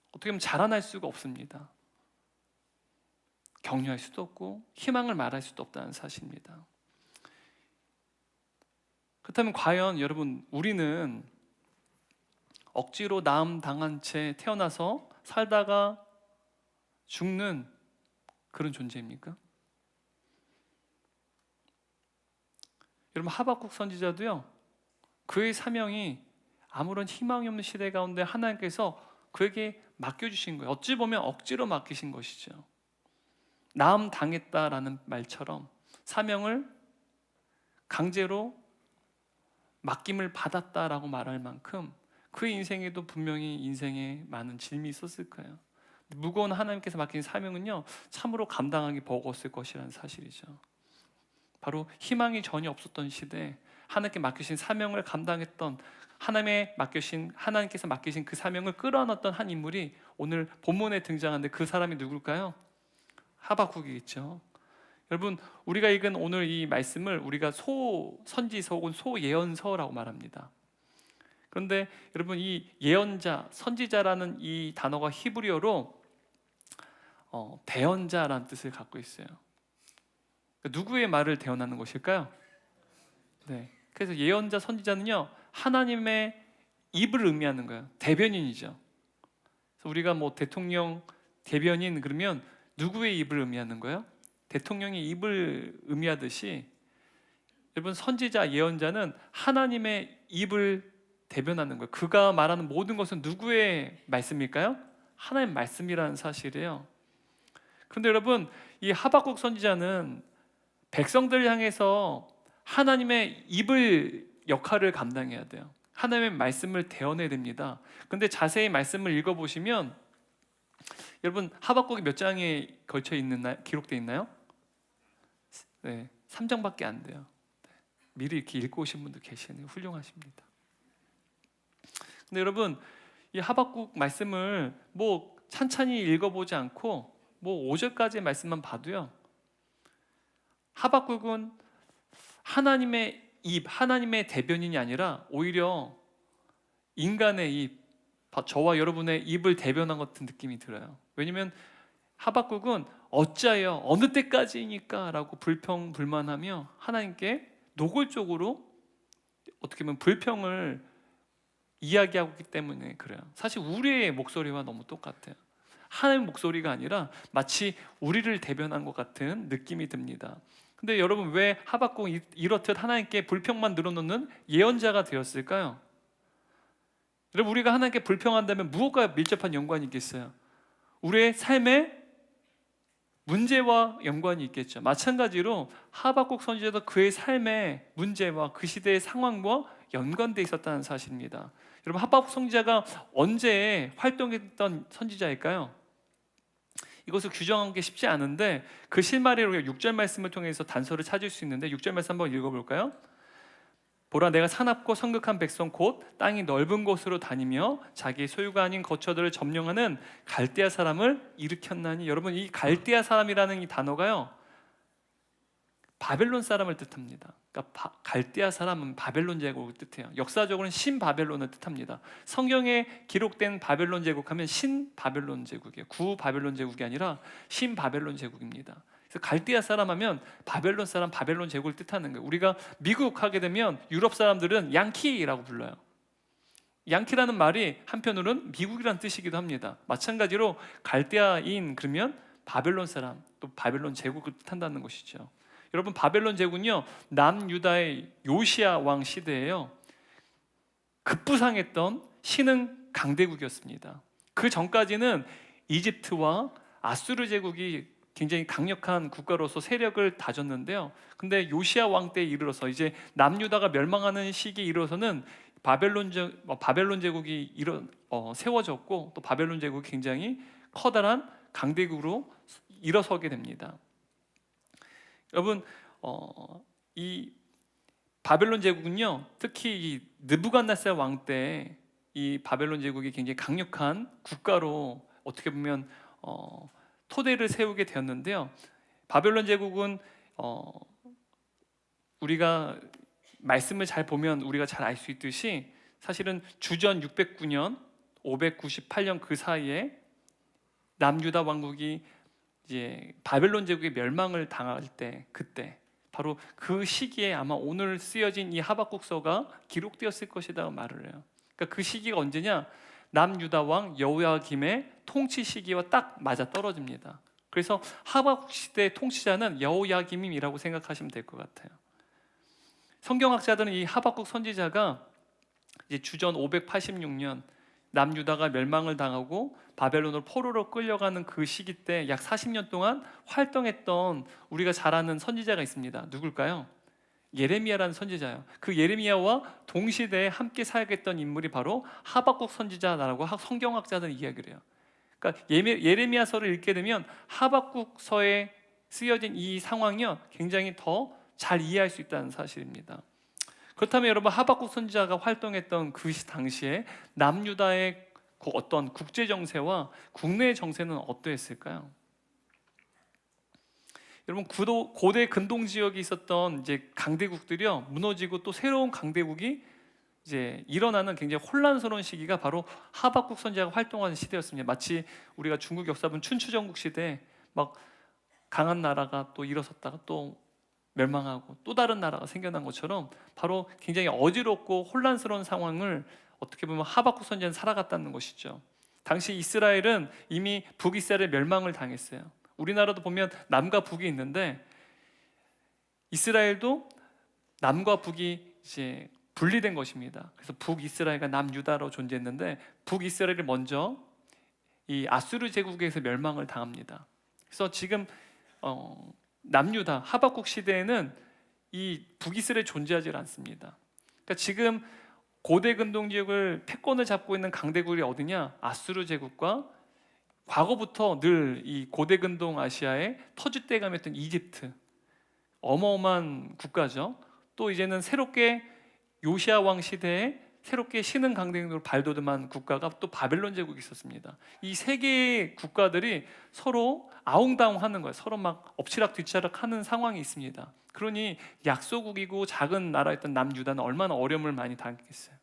어떻게 보면 자라날 수가 없습니다. 격려할 수도 없고 희망을 말할 수도 없다는 사실입니다. 그렇다면 과연 여러분, 우리는 억지로 나음 당한 채 태어나서 살다가 죽는 그런 존재입니까? 여러분, 하박국 선지자도요, 그의 사명이 아무런 희망이 없는 시대 가운데 하나님께서 그에게 맡겨주신 거예요. 어찌 보면 억지로 맡기신 것이죠. 나음 당했다라는 말처럼 사명을 강제로 맡김을 받았다라고 말할 만큼 그의 인생에도 분명히 인생에 많은 짐이 있었을 거예요. 무거운 하나님께서 맡긴 사명은요, 참으로 감당하기 버거웠을 것이라는 사실이죠. 바로 희망이 전혀 없었던 시대에 하나님께 맡기신 사명을 감당했던, 하나님께서 맡기신 그 사명을 끌어안았던 한 인물이 오늘 본문에 등장하는데 그 사람이 누굴까요? 하박국이겠죠. 여러분, 우리가 읽은 오늘 이 말씀을 우리가 소선지서 혹은 소예언서라고 말합니다. 그런데 여러분, 이 예언자, 선지자라는 이 단어가 히브리어로 대언자라는 뜻을 갖고 있어요. 누구의 말을 대언하는 것일까요? 네. 그래서 예언자, 선지자는요, 하나님의 입을 의미하는 거예요. 대변인이죠. 그래서 우리가 뭐 대통령 대변인 그러면 누구의 입을 의미하는 거예요? 대통령의 입을 의미하듯이 여러분, 선지자, 예언자는 하나님의 입을 대변하는 거예요. 그가 말하는 모든 것은 누구의 말씀일까요? 하나님의 말씀이라는 사실이에요. 그런데 여러분, 이 하박국 선지자는 백성들을 향해서 하나님의 입을 역할을 감당해야 돼요. 하나님의 말씀을 대언해야 됩니다. 그런데 자세히 말씀을 읽어보시면 여러분, 하박국이 몇 장에 걸쳐 기록되어 있나요? 네, 3장밖에 안 돼요. 미리 이렇게 읽고 오신 분도 계시네요. 훌륭하십니다. 근데 여러분, 이 하박국 말씀을 뭐 찬찬히 읽어보지 않고 뭐 5절까지의 말씀만 봐도요, 하박국은 하나님의 입, 하나님의 대변인이 아니라 오히려 인간의 입, 저와 여러분의 입을 대변한 것 같은 느낌이 들어요. 왜냐하면 하박국은 어찌하여 어느 때까지니까 라고 불평불만하며 하나님께 노골적으로 어떻게 보면 불평을 이야기하고 있기 때문에 그래요. 사실 우리의 목소리와 너무 똑같아요. 하나님의 목소리가 아니라 마치 우리를 대변한 것 같은 느낌이 듭니다. 근데 여러분, 왜 하박국이 이렇듯 하나님께 불평만 늘어놓는 예언자가 되었을까요? 여러분, 우리가 하나님께 불평한다면 무엇과 밀접한 연관이 있겠어요? 우리의 삶에 문제와 연관이 있겠죠. 마찬가지로 하박국 선지자도 그의 삶의 문제와 그 시대의 상황과 연관돼 있었다는 사실입니다. 여러분, 하박국 선지자가 언제 활동했던 선지자일까요? 이것을 규정하는 게 쉽지 않은데 그 실마리로 6절 말씀을 통해서 단서를 찾을 수 있는데 6절 말씀 한번 읽어볼까요? 보라, 내가 사납고 성극한 백성 곧 땅이 넓은 곳으로 다니며 자기 소유가 아닌 거처들을 점령하는 갈대아 사람을 일으켰나니. 여러분, 이 갈대아 사람이라는 이 단어가요, 바벨론 사람을 뜻합니다. 그러니까 갈대아 사람은 바벨론 제국을 뜻해요. 역사적으로는 신바벨론을 뜻합니다. 성경에 기록된 바벨론 제국하면 신바벨론 제국이에요. 구바벨론 제국이 아니라 신바벨론 제국입니다. 그래서 갈대아 사람 하면 바벨론 사람, 바벨론 제국을 뜻하는 거예요. 우리가 미국 하게 되면 유럽 사람들은 양키라고 불러요. 양키라는 말이 한편으로는 미국이란 뜻이기도 합니다. 마찬가지로 갈대아인 그러면 바벨론 사람, 또 바벨론 제국을 뜻한다는 것이죠. 여러분, 바벨론 제국은요, 남유다의 요시야 왕 시대에요, 급부상했던 신흥 강대국이었습니다. 그 전까지는 이집트와 아수르 제국이 굉장히 강력한 국가로서 세력을 다졌는데요. 근데 요시야 왕 때에 이르러서 이제 남유다가 멸망하는 시기에 이르러서는 바벨론 제국이 세워졌고 또 바벨론 제국이 굉장히 커다란 강대국으로 일어서게 됩니다. 여러분, 이 바벨론 제국은요, 특히 이 느부갓네살 왕 때 이 바벨론 제국이 굉장히 강력한 국가로 어떻게 보면 토대를 세우게 되었는데요. 바벨론 제국은 우리가 말씀을 잘 보면 우리가 잘 알 수 있듯이 사실은 주전 609년, 598년 그 사이에 남유다 왕국이 이제 바벨론 제국의 멸망을 당할 때, 그때 바로 그 시기에 아마 오늘 쓰여진 이 하박국서가 기록되었을 것이라고 말을 해요. 그러니까 그 시기가 언제냐? 남유다 왕 여호야김의 통치 시기와 딱 맞아 떨어집니다. 그래서 하박국 시대의 통치자는 여호야김이라고 생각하시면 될 것 같아요. 성경학자들은 이 하박국 선지자가 이제 주전 586년 남유다가 멸망을 당하고 바벨론으로 포로로 끌려가는 그 시기 때 약 40년 동안 활동했던 우리가 잘 아는 선지자가 있습니다. 누굴까요? 예레미야라는 선지자예요. 그 예레미야와 동시대에 함께 사역했던 인물이 바로 하박국 선지자라고 성경학자들은 이야기를 해요. 그러니까 예레미야서를 읽게 되면 하박국서에 쓰여진 이 상황이요, 굉장히 더 잘 이해할 수 있다는 사실입니다. 그렇다면 여러분, 하박국 선지자가 활동했던 그 당시에 남유다의 어떤 국제 정세와 국내 정세는 어떠했을까요? 여러분, 고대 근동 지역에 있었던 이제 강대국들이요, 무너지고 또 새로운 강대국이 이제 일어나는 굉장히 혼란스러운 시기가 바로 하박국 선지자가 활동하는 시대였습니다. 마치 우리가 중국 역사본 춘추전국 시대에 막 강한 나라가 또 일어섰다가 또 멸망하고 또 다른 나라가 생겨난 것처럼 바로 굉장히 어지럽고 혼란스러운 상황을 어떻게 보면 하박국 선지자는 살아갔다는 것이죠. 당시 이스라엘은 이미 북이스라엘의 멸망을 당했어요. 우리나라도 보면 남과 북이 있는데 이스라엘도 남과 북이 이제 분리된 것입니다. 그래서 북이스라엘과 남유다로 존재했는데 북이스라엘이 먼저 이 아수르 제국에서 멸망을 당합니다. 그래서 지금 남유다 하박국 시대에는 이 북이스라엘이 존재하지 않습니다. 그러니까 지금 고대 근동 지역을 패권을 잡고 있는 강대국이 어디냐? 아수르 제국과 과거부터 늘 이 고대 근동 아시아의 터줏대감이었던 이집트, 어마어마한 국가죠. 또 이제는 새롭게 요시야 왕 시대에 새롭게 신흥 강대국으로 발돋움한 국가가 또 바벨론 제국이 있었습니다. 이 세 개의 국가들이 서로 아웅다웅하는 거예요. 서로 막 엎치락뒤치락하는 상황이 있습니다. 그러니 약소국이고 작은 나라였던 남유다는 얼마나 어려움을 많이 당했겠어요.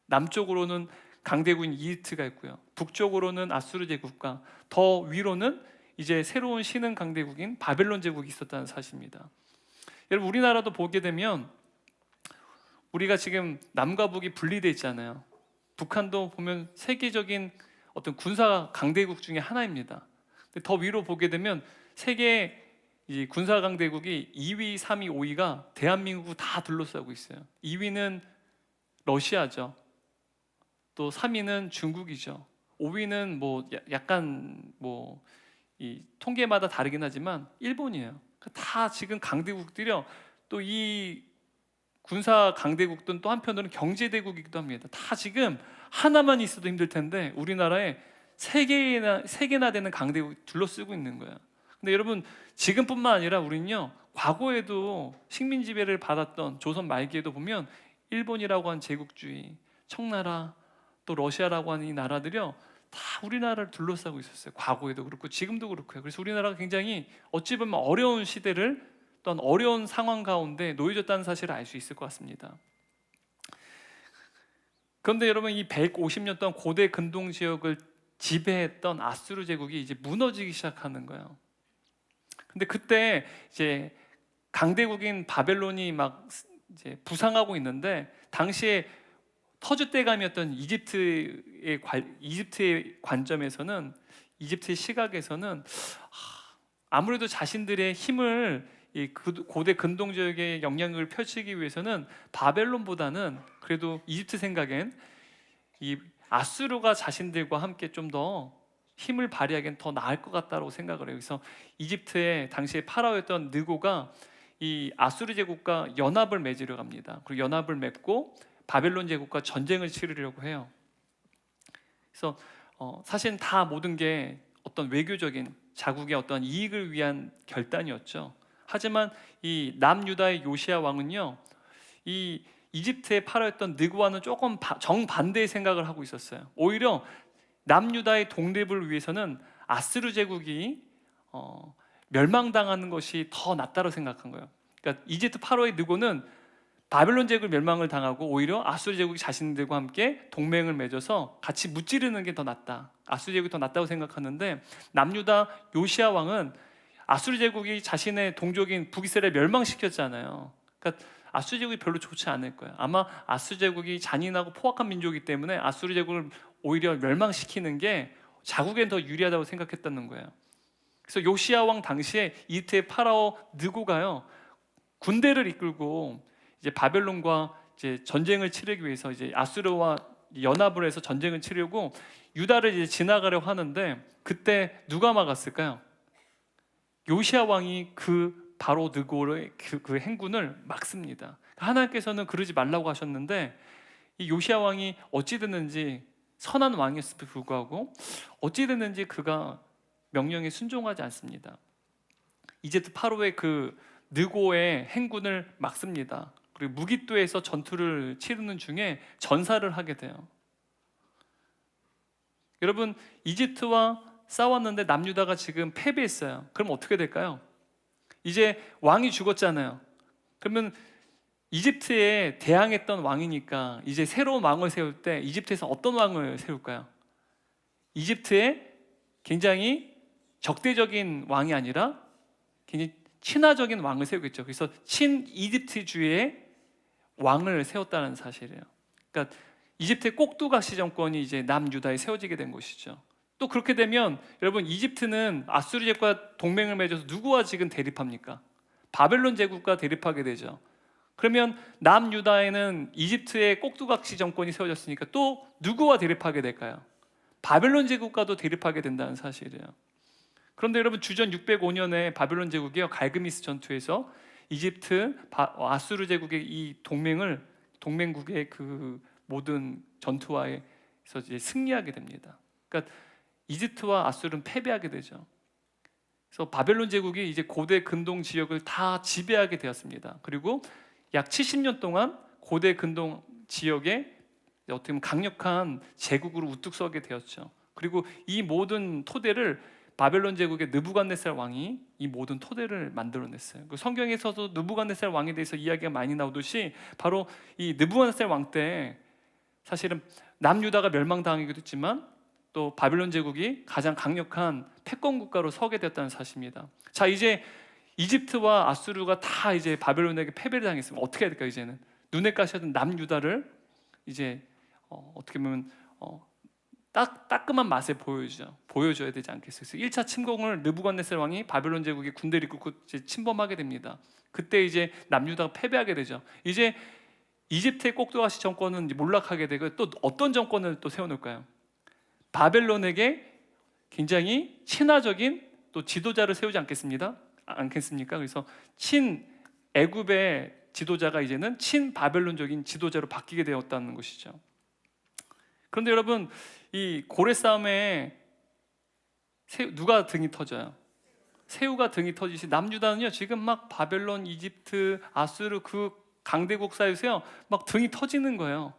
남쪽으로는 강대국인 이집트가 있고요, 북쪽으로는 아수르 제국과 더 위로는 이제 새로운 신흥 강대국인 바벨론 제국이 있었다는 사실입니다. 여러분, 우리나라도 보게 되면 우리가 지금 남과 북이 분리되어 있잖아요. 북한도 보면 세계적인 어떤 군사 강대국 중에 하나입니다. 근데 더 위로 보게 되면 세계 이 군사 강대국이 2위, 3위, 5위가 대한민국을 다 둘러싸고 있어요. 2위는 러시아죠. 또 3위는 중국이죠. 5위는 뭐 약간 뭐 이 통계마다 다르긴 하지만 일본이에요. 다 지금 강대국들이요. 또 이 군사 강대국들은 또 한편으로는 경제 대국이기도 합니다. 다 지금 하나만 있어도 힘들 텐데 우리나라에 세 개나 되는 강대국이 둘러쓰고 있는 거예요. 근데 여러분 지금뿐만 아니라 우리는요 과거에도 식민 지배를 받았던 조선 말기에도 보면 일본이라고 하는 제국주의, 청나라, 또 러시아라고 하는 이 나라들이요 다 우리나라를 둘러싸고 있었어요. 과거에도 그렇고 지금도 그렇고요. 그래서 우리나라가 굉장히 어찌 보면 어려운 시대를 또한 어려운 상황 가운데 놓여졌다는 사실을 알 수 있을 것 같습니다. 그런데 여러분 이 150년 동안 고대 근동 지역을 지배했던 아수르 제국이 이제 무너지기 시작하는 거예요. 근데 그때 이제 강대국인 바벨론이 막 이제 부상하고 있는데 당시에 터줏대감이었던 이집트의 관점에서는 이집트의 시각에서는 아무래도 자신들의 힘을 이 고대 근동 지역에 영향력을 펼치기 위해서는 바벨론보다는 그래도 이집트 생각엔 이 아수르가 자신들과 함께 좀 더 힘을 발휘하기엔 더 나을 것 같다고 생각을 해요. 그래서 이집트의 당시에 파라오였던 느고가 이 아수르 제국과 연합을 맺으려 합니다. 그리고 연합을 맺고 바벨론 제국과 전쟁을 치르려고 해요. 그래서 사실 다 모든 게 어떤 외교적인 자국의 어떤 이익을 위한 결단이었죠. 하지만 이 남유다의 요시야 왕은요, 이 이집트의 파라오였던 느고와는 조금 정반대의 생각을 하고 있었어요. 오히려 남유다의 독립을 위해서는 아수르 제국이 멸망당하는 것이 더 낫다고 생각한 거예요. 그러니까 이집트 파라오의 느고는 바벨론 제국을 멸망을 당하고 오히려 아수르 제국이 자신들과 함께 동맹을 맺어서 같이 무찌르는 게 더 낫다. 아수르 제국이 더 낫다고 생각하는데 남유다 요시야 왕은 아수르 제국이 자신의 동족인 북이스라엘 멸망시켰잖아요. 그러니까 아수르 제국이 별로 좋지 않을 거예요. 아마 아수르 제국이 잔인하고 포악한 민족이기 때문에 아수르 제국을 오히려 멸망시키는 게 자국엔 더 유리하다고 생각했다는 거예요. 그래서 요시야 왕 당시에 이집트의 파라오 느고가요 군대를 이끌고 이제 바벨론과 이제 전쟁을 치르기 위해서 이제 아수르와 연합을 해서 전쟁을 치르고 유다를 이제 지나가려고 하는데 그때 누가 막았을까요? 요시야 왕이 바로 느고의 그 행군을 막습니다. 하나님께서는 그러지 말라고 하셨는데 이 요시야 왕이 어찌 됐는지 선한 왕이었음에도 불구하고 어찌 됐는지 그가 명령에 순종하지 않습니다. 이집트 파로의 그 느고의 행군을 막습니다. 그리고 무기또에서 전투를 치르는 중에 전사를 하게 돼요. 여러분 이집트와 싸웠는데 남유다가 지금 패배했어요. 그럼 어떻게 될까요? 이제 왕이 죽었잖아요. 그러면 이집트에 대항했던 왕이니까 이제 새로운 왕을 세울 때 이집트에서 어떤 왕을 세울까요? 이집트에 굉장히 적대적인 왕이 아니라 굉장히 친화적인 왕을 세우겠죠. 그래서 친이집트주의 왕을 세웠다는 사실이에요. 그러니까 이집트의 꼭두각시 정권이 이제 남유다에 세워지게 된 것이죠. 또 그렇게 되면 여러분 이집트는 아수르 제국과 동맹을 맺어서 누구와 지금 대립합니까? 바벨론 제국과 대립하게 되죠. 그러면 남유다에는 이집트의 꼭두각시 정권이 세워졌으니까 또 누구와 대립하게 될까요? 바벨론 제국과도 대립하게 된다는 사실이에요. 그런데 여러분 주전 605년에 바벨론 제국이요 갈그미스 전투에서 이집트, 아수르 제국의 이 동맹국의 그 모든 전투와에서 이제 승리하게 됩니다. 그러니까 이집트와 아수르는 패배하게 되죠. 그래서 바벨론 제국이 이제 고대 근동 지역을 다 지배하게 되었습니다. 그리고 약 70년 동안 고대 근동 지역에 어떻게 보면 강력한 제국으로 우뚝 서게 되었죠. 그리고 이 모든 토대를 바벨론 제국의 느부갓네살 왕이 이 모든 토대를 만들어냈어요. 그 성경에서도 느부갓네살 왕에 대해서 이야기가 많이 나오듯이 바로 이 느부갓네살 왕 때 사실은 남유다가 멸망당하기도 했지만 또 바벨론 제국이 가장 강력한 패권 국가로 서게 되었다는 사실입니다. 자, 이제 이집트와 아수르가 다 이제 바벨론에게 패배를 당했으면 어떻게 해야 될까? 이제는 눈에 가시던 남유다를 이제 어떻게 보면 따끔한 맛에 보여줘야 되지 않겠어요? 그래서 1차 침공을 느부갓네살 왕이 바벨론 제국의 군대를 이끌고 침범하게 됩니다. 그때 이제 남유다가 패배하게 되죠. 이제 이집트의 꼭두각시 정권은 몰락하게 되고 또 어떤 정권을 또 세워놓을까요? 바벨론에게 굉장히 친화적인 또 지도자를 세우지 않겠습니까? 그래서 친 애굽의 지도자가 이제는 친 바벨론적인 지도자로 바뀌게 되었다는 것이죠. 그런데 여러분, 이 고래 싸움에 누가 등이 터져요? 새우가 등이 터지시. 남유다는요 지금 막 바벨론, 이집트, 아수르 그 강대국 사이에서요 막 등이 터지는 거예요.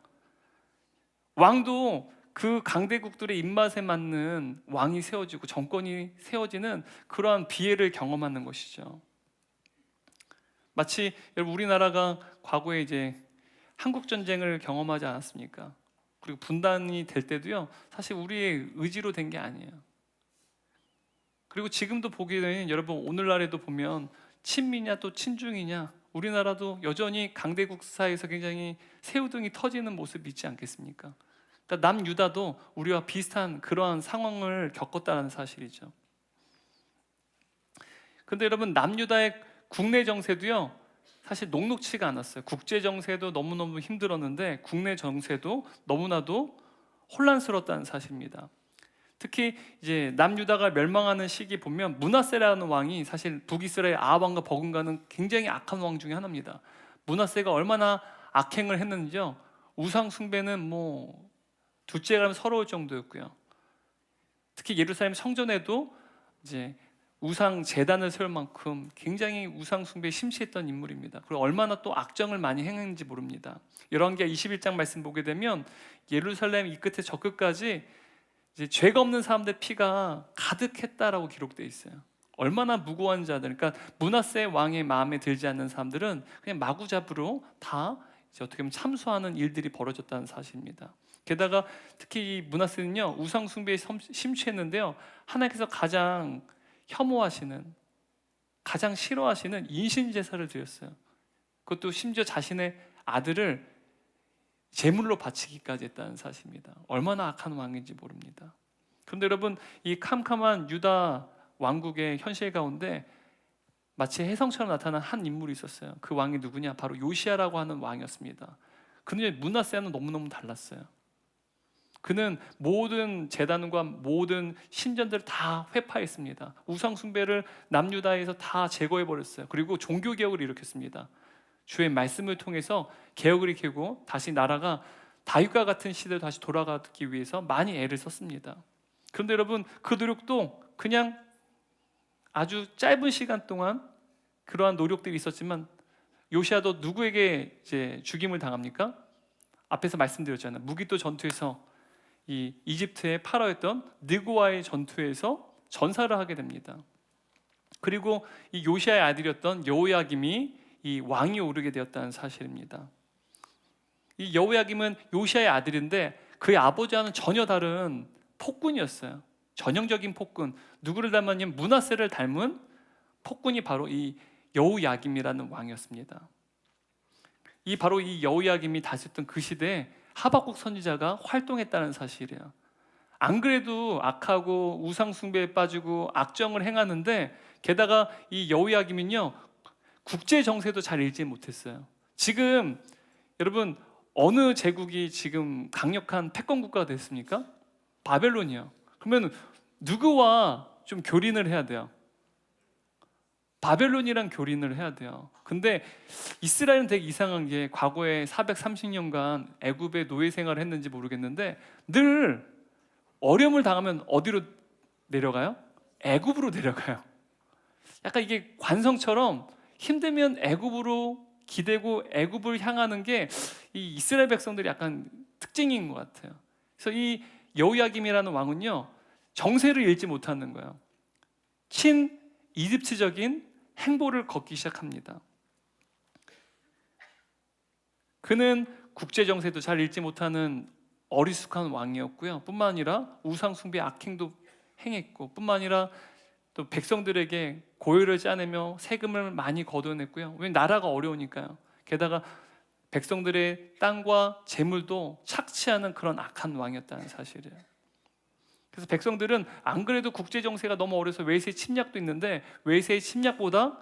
왕도 그 강대국들의 입맛에 맞는 왕이 세워지고 정권이 세워지는 그러한 비애를 경험하는 것이죠. 마치 여러분 우리나라가 과거에 이제 한국 전쟁을 경험하지 않았습니까? 그리고 분단이 될 때도요 사실 우리의 의지로 된 게 아니에요. 그리고 지금도 보게 되면 여러분 오늘날에도 보면 친미냐 또 친중이냐, 우리나라도 여전히 강대국 사이에서 굉장히 새우등이 터지는 모습이 있지 않겠습니까? 그러니까 남유다도 우리와 비슷한 그러한 상황을 겪었다는 사실이죠. 그런데 여러분 남유다의 국내 정세도요 사실 녹록치가 않았어요. 국제 정세도 너무너무 힘들었는데 국내 정세도 너무나도 혼란스러웠다는 사실입니다. 특히 이제 남유다가 멸망하는 시기 보면 므낫세라는 왕이 사실 북이스라엘 아합 왕과 버금가는 굉장히 악한 왕 중에 하나입니다. 므낫세가 얼마나 악행을 했는지요. 우상 숭배는 뭐 둘째 가면 서러울 정도였고요. 특히 예루살렘 성전에도 이제 우상 제단을 세울 만큼 굉장히 우상 숭배에 심취했던 인물입니다. 그리고 얼마나 또 악정을 많이 행했는지 모릅니다. 열왕기하 21장 말씀 보게 되면 예루살렘 이 끝에 저 끝까지 이제 죄가 없는 사람들 피가 가득했다라고 기록되어 있어요. 얼마나 무고한 자들, 그러니까 므낫세 왕의 마음에 들지 않는 사람들은 그냥 마구잡이로 다 이제 어떻게 보면 참수하는 일들이 벌어졌다는 사실입니다. 게다가 특히 이 므낫세는요 우상 숭배에 심취했는데요, 하나님께서 가장 혐오하시는, 가장 싫어하시는 인신 제사를 드렸어요. 그것도 심지어 자신의 아들을 제물로 바치기까지 했다는 사실입니다. 얼마나 악한 왕인지 모릅니다. 그런데 여러분 이 캄캄한 유다 왕국의 현실 가운데 마치 혜성처럼 나타난 한 인물이 있었어요. 그 왕이 누구냐? 바로 요시야라고 하는 왕이었습니다. 그런데 므낫세와는 너무너무 달랐어요. 그는 모든 제단과 모든 신전들을 다 회파했습니다. 우상 숭배를 남유다에서 다 제거해 버렸어요. 그리고 종교 개혁을 일으켰습니다. 주의 말씀을 통해서 개혁을 일으키고 다시 나라가 다윗과 같은 시대로 다시 돌아가기 위해서 많이 애를 썼습니다. 그런데 여러분 그 노력도 그냥 아주 짧은 시간 동안 그러한 노력들이 있었지만 요시야도 누구에게 이제 죽임을 당합니까? 앞에서 말씀드렸잖아요. 무기토 전투에서 이 이집트의 파라오였던 느고와의 전투에서 전사를 하게 됩니다. 그리고 이 요시야의 아들이었던 여호야김이 이 왕이 오르게 되었다는 사실입니다. 이 여호야김은 요시야의 아들인데 그의 아버지와는 전혀 다른 폭군이었어요. 전형적인 폭군. 누구를 닮았냐면 므낫세를 닮은 폭군이 바로 이 여호야김이라는 왕이었습니다. 바로 이 여호야김이 다스렸던 그 시대에 하박국 선지자가 활동했다는 사실이에요. 안 그래도 악하고 우상 숭배에 빠지고 악정을 행하는데 게다가 이 여호야김은요 국제 정세도 잘 읽지 못했어요. 지금 여러분 어느 제국이 지금 강력한 패권 국가가 됐습니까? 바벨론이요. 그러면 누구와 좀 교린을 해야 돼요? 바벨론이랑 교린을 해야 돼요. 근데 이스라엘은 되게 이상한 게 과거에 430년간 애굽의 노예 생활을 했는지 모르겠는데 늘 어려움을 당하면 어디로 내려가요? 애굽으로 내려가요. 약간 이게 관성처럼 힘들면 애굽으로 기대고 애굽을 향하는 게 이 이스라엘 백성들이 약간 특징인 것 같아요. 그래서 이 여호야김이라는 왕은요 정세를 읽지 못하는 거예요. 친 이집트적인 행보를 걷기 시작합니다. 그는 국제 정세도 잘 읽지 못하는 어리숙한 왕이었고요. 뿐만 아니라 우상 숭배 악행도 행했고, 뿐만 아니라 또 백성들에게 고요를 짜내며 세금을 많이 걷어냈고요. 왜냐하면 나라가 어려우니까요. 게다가 백성들의 땅과 재물도 착취하는 그런 악한 왕이었다는 사실이에요. 그래서 백성들은 안 그래도 국제 정세가 너무 어려서 외세 침략도 있는데 외세의 침략보다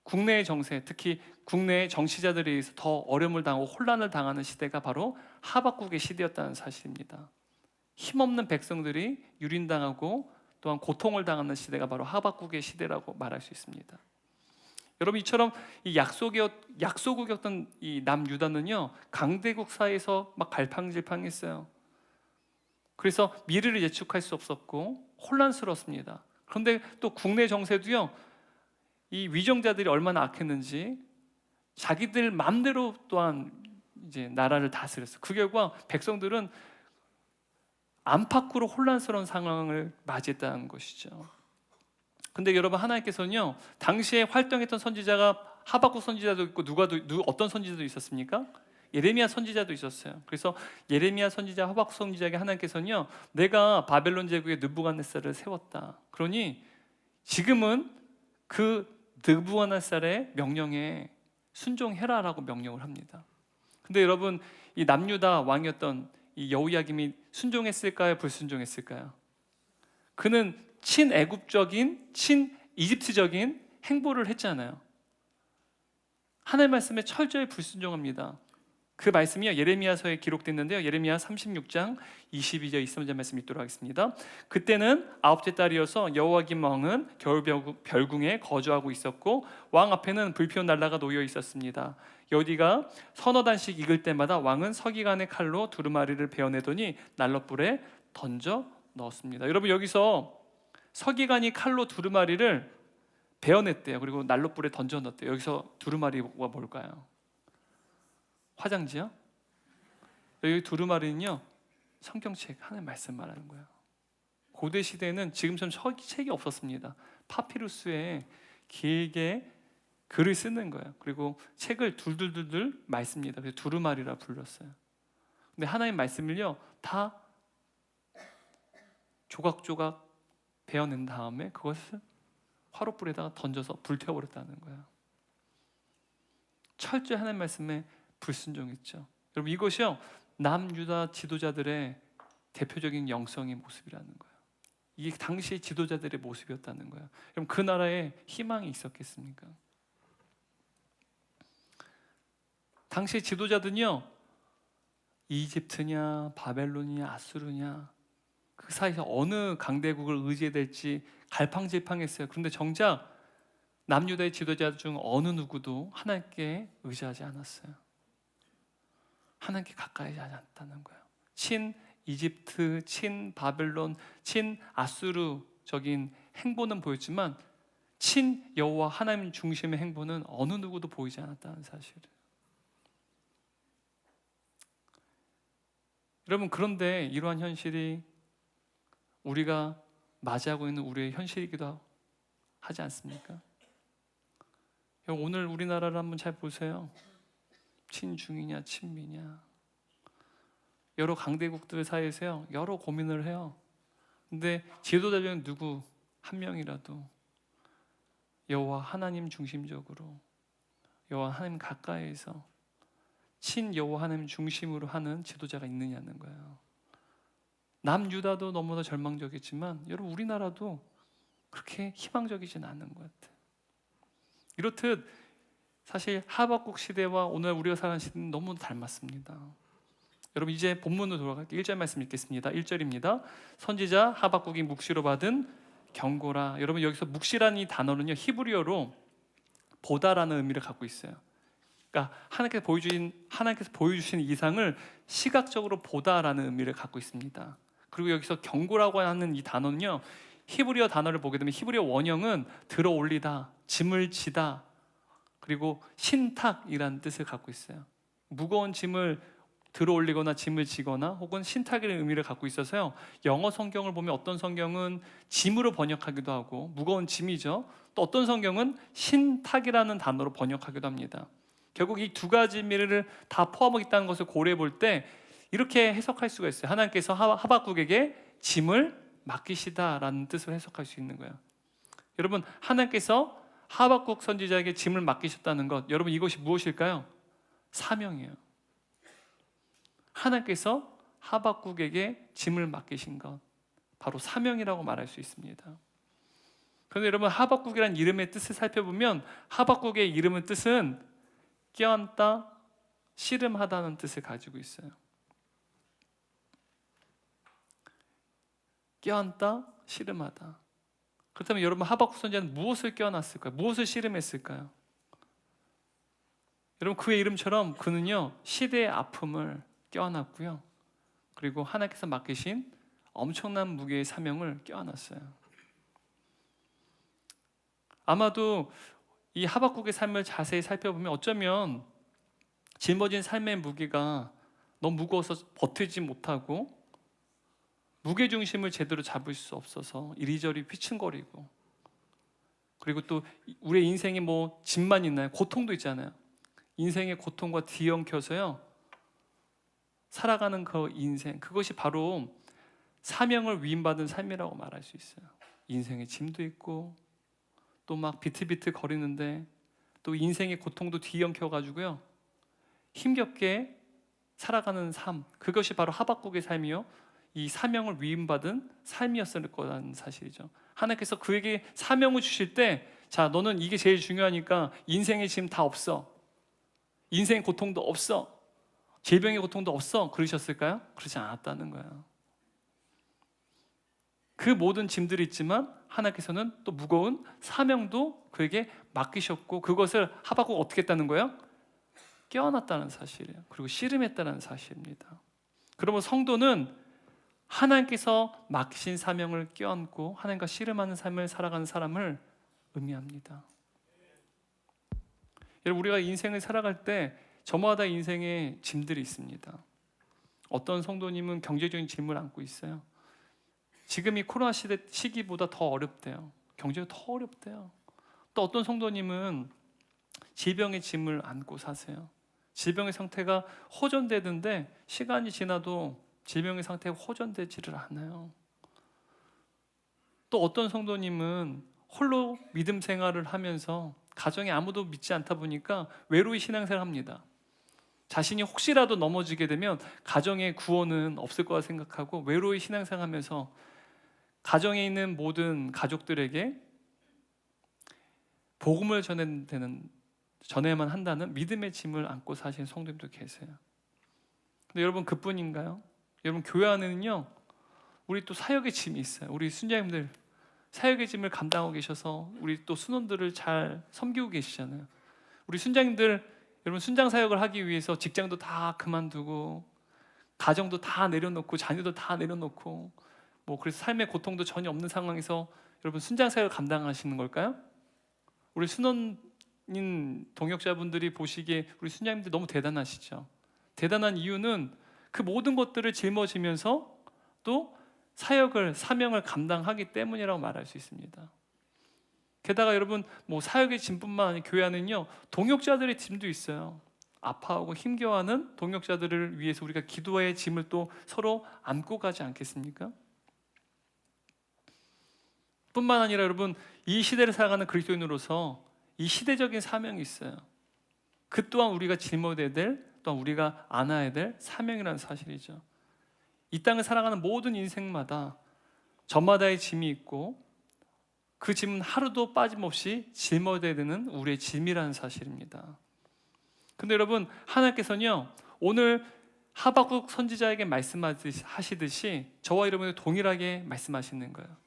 국내의 정세, 특히 국내의 정치자들에 의해서 더 어려움을 당하고 혼란을 당하는 시대가 바로 하박국의 시대였다는 사실입니다. 힘없는 백성들이 유린당하고 또한 고통을 당하는 시대가 바로 하박국의 시대라고 말할 수 있습니다. 여러분, 이처럼 이 약소국이었던 이 남유다는요, 강대국 사이에서 막 갈팡질팡했어요. 그래서 미래를 예측할 수 없었고 혼란스럽습니다. 그런데 또 국내 정세도요, 이 위정자들이 얼마나 악했는지 자기들 마음대로 또한 이제 나라를 다스렸어요. 그 결과 백성들은 안팎으로 혼란스러운 상황을 맞이했다는 것이죠. 근데 여러분, 하나님께서는요, 당시에 활동했던 선지자가 하박국 선지자도 있고 어떤 선지자도 있었습니까? 예레미야 선지자도 있었어요. 그래서 예레미야 선지자, 하박국 선지자에게 하나님께서는요, 내가 바벨론 제국의 느부갓네살을 세웠다. 그러니 지금은 그 느부갓네살의 명령에 순종해라라고 명령을 합니다. 근데 여러분, 이 남유다 왕이었던 이 여호야김이 순종했을까요? 불순종했을까요? 그는 친애굽적인, 친이집트적인 행보를 했잖아요. 하나님의 말씀에 철저히 불순종합니다. 그 말씀이 예레미야서에 기록됐는데요, 예레미야 36장 22절 23절 말씀 읽도록 하겠습니다. 그때는 9째 달이어서 여호야김 왕은 겨울 별궁에 거주하고 있었고 왕 앞에는 불피운 날라가 놓여 있었습니다. 여디가 서너 단씩 익을 때마다 왕은 서기관의 칼로 두루마리를 베어내더니 난로불에 던져 넣었습니다. 여러분, 여기서 서기관이 칼로 두루마리를 베어냈대요. 그리고 난로불에 던져 넣었대요. 여기서 두루마리가 뭘까요? 화장지요? 여기 두루마리는요, 성경책, 하나님의 말씀 말하는 거예요. 고대 시대에는 지금처럼 책이 없었습니다. 파피루스에 길게 글을 쓰는 거예요. 그리고 책을 둘둘둘둘 말습니다. 그래서 두루마리라 불렀어요. 근데 하나님 말씀을요, 다 조각조각 베어낸 다음에 그것을 화롯불에다가 던져서 불태워버렸다는 거예요. 철저히 하나님 말씀에 불순종했죠. 여러분, 이것이요, 남유다 지도자들의 대표적인 영성의 모습이라는 거예요. 이게 당시 지도자들의 모습이었다는 거예요. 그럼 그 나라에 희망이 있었겠습니까? 당시 지도자들은요, 이집트냐 바벨론이냐 아수르냐 그 사이에서 어느 강대국을 의지해야 될지 갈팡질팡했어요. 그런데 정작 남유다의 지도자 중 어느 누구도 하나님께 의지하지 않았어요. 하나님께 가까이 하지 않았다는 거예요. 친 이집트, 친 바벨론, 친 아수르적인 행보는 보였지만 친 여호와 하나님 중심의 행보는 어느 누구도 보이지 않았다는 사실을. 여러분, 그런데 이러한 현실이 우리가 맞이하고 있는 우리의 현실이기도 하지 않습니까? 오늘 우리나라를 한번 잘 보세요. 친중이냐 친미냐, 여러 강대국들 사이에서요, 여러 고민을 해요. 근데 지도자 중에 누구 한 명이라도 여호와 하나님 중심적으로, 여호와 하나님 가까이에서 친 여호와 하나님 중심으로 하는 지도자가 있느냐는 거예요. 남유다도 너무나 절망적이지만 여러분, 우리나라도 그렇게 희망적이진 않은 것 같아요. 이렇듯 사실 하박국 시대와 오늘 우리가 사는 시대는 너무 닮았습니다. 여러분, 이제 본문으로 돌아갈게요. 1절 말씀 읽겠습니다. 1절입니다. 선지자 하박국이 묵시로 받은 경고라. 여러분, 여기서 묵시라는 이 단어는요, 히브리어로 보다라는 의미를 갖고 있어요. 그러니까 하나님께서 보여주신 이상을 시각적으로 보다라는 의미를 갖고 있습니다. 그리고 여기서 경고라고 하는 이 단어는요, 히브리어 단어를 보게 되면 히브리어 원형은 들어 올리다, 짐을 지다, 그리고 신탁이라는 뜻을 갖고 있어요. 무거운 짐을 들어 올리거나 짐을 지거나 혹은 신탁이라는 의미를 갖고 있어서요, 영어 성경을 보면 어떤 성경은 짐으로 번역하기도 하고 무거운 짐이죠. 또 어떤 성경은 신탁이라는 단어로 번역하기도 합니다. 결국 이 두 가지 의미를 다 포함하고 있다는 것을 고려해 볼 때 이렇게 해석할 수가 있어요. 하나님께서 하박국에게 짐을 맡기시다라는 뜻을 해석할 수 있는 거예요. 여러분, 하나님께서 하박국 선지자에게 짐을 맡기셨다는 것, 여러분, 이것이 무엇일까요? 사명이에요. 하나님께서 하박국에게 짐을 맡기신 것, 바로 사명이라고 말할 수 있습니다. 그런데 여러분, 하박국이라는 이름의 뜻을 살펴보면 하박국의 이름의 뜻은 껴안다, 씨름하다는 뜻을 가지고 있어요. 껴안다, 씨름하다. 그렇다면 여러분 하박국 선지자는 무엇을 껴안았을까요? 무엇을 씨름했을까요? 여러분 그의 이름처럼 그는요 시대의 아픔을 껴안았고요. 그리고 하나님께서 맡기신 엄청난 무게의 사명을 껴안았어요. 아마도 이 하박국의 삶을 자세히 살펴보면 어쩌면 짊어진 삶의 무게가 너무 무거워서 버티지 못하고 무게중심을 제대로 잡을 수 없어서 이리저리 휘청거리고, 그리고 또 우리의 인생에 뭐 짐만 있나요? 고통도 있잖아요. 인생의 고통과 뒤엉켜서요 살아가는 그 인생, 그것이 바로 사명을 위임받은 삶이라고 말할 수 있어요. 인생의 짐도 있고 또 막 비틀비틀 거리는데 또 인생의 고통도 뒤엉켜가지고요 힘겹게 살아가는 삶, 그것이 바로 하박국의 삶이요 이 사명을 위임받은 삶이었을 거라는 사실이죠. 하나님께서 그에게 사명을 주실 때, 자 너는 이게 제일 중요하니까 인생의 짐 다 없어, 인생의 고통도 없어, 질병의 고통도 없어, 그러셨을까요? 그러지 않았다는 거예요. 그 모든 짐들이 있지만 하나님께서는 또 무거운 사명도 그에게 맡기셨고, 그것을 하박국 어떻게 했다는 거예요? 껴안았다는 사실이에요. 그리고 씨름했다는 사실입니다. 그러면 성도는 하나님께서 맡기신 사명을 껴안고 하나님과 씨름하는 삶을 살아가는 사람을 의미합니다. 여러분 우리가 인생을 살아갈 때 저마다 인생에 짐들이 있습니다. 어떤 성도님은 경제적인 짐을 안고 있어요. 지금 이 코로나 시기보다 더 어렵대요. 경제가 더 어렵대요. 또 어떤 성도님은 질병의 짐을 안고 사세요. 질병의 상태가 호전되는데 시간이 지나도 질병의 상태가 호전되지를 않아요. 또 어떤 성도님은 홀로 믿음 생활을 하면서 가정에 아무도 믿지 않다 보니까 외로이 신앙생활을 합니다. 자신이 혹시라도 넘어지게 되면 가정의 구원은 없을 거라 생각하고 외로이 신앙생활하면서 가정에 있는 모든 가족들에게 복음을 전해야만 한다는 믿음의 짐을 안고 사시는 성도님도 계세요. 근데 여러분 그뿐인가요? 여러분 교회 안에는요 우리 또 사역의 짐이 있어요. 우리 순자님들 사역의 짐을 감당하고 계셔서 우리 또 순원들을 잘 섬기고 계시잖아요. 우리 순장님들 여러분 순장 사역을 하기 위해서 직장도 다 그만두고 가정도 다 내려놓고 자녀도 다 내려놓고 뭐 그래서 삶의 고통도 전혀 없는 상황에서 여러분 순장 사역을 감당하시는 걸까요? 우리 순원인 동역자분들이 보시기에 우리 순장님들 너무 대단하시죠. 대단한 이유는 그 모든 것들을 짊어지면서 또 사역을 사명을 감당하기 때문이라고 말할 수 있습니다. 게다가 여러분 뭐 사역의 짐뿐만 아니라 교회 안은요 동역자들의 짐도 있어요. 아파하고 힘겨워하는 동역자들을 위해서 우리가 기도의 짐을 또 서로 안고 가지 않겠습니까? 뿐만 아니라 여러분 이 시대를 살아가는 그리스도인으로서 이 시대적인 사명이 있어요. 그 또한 우리가 짊어져야 될, 또한 우리가 안아야 될 사명이라는 사실이죠. 이 땅을 살아가는 모든 인생마다 저마다의 짐이 있고 그 짐은 하루도 빠짐없이 짊어져야 되는 우리의 짐이라는 사실입니다. 근데 여러분 하나님께서는요 오늘 하박국 선지자에게 말씀하시듯이 저와 여러분에게 동일하게 말씀하시는 거예요.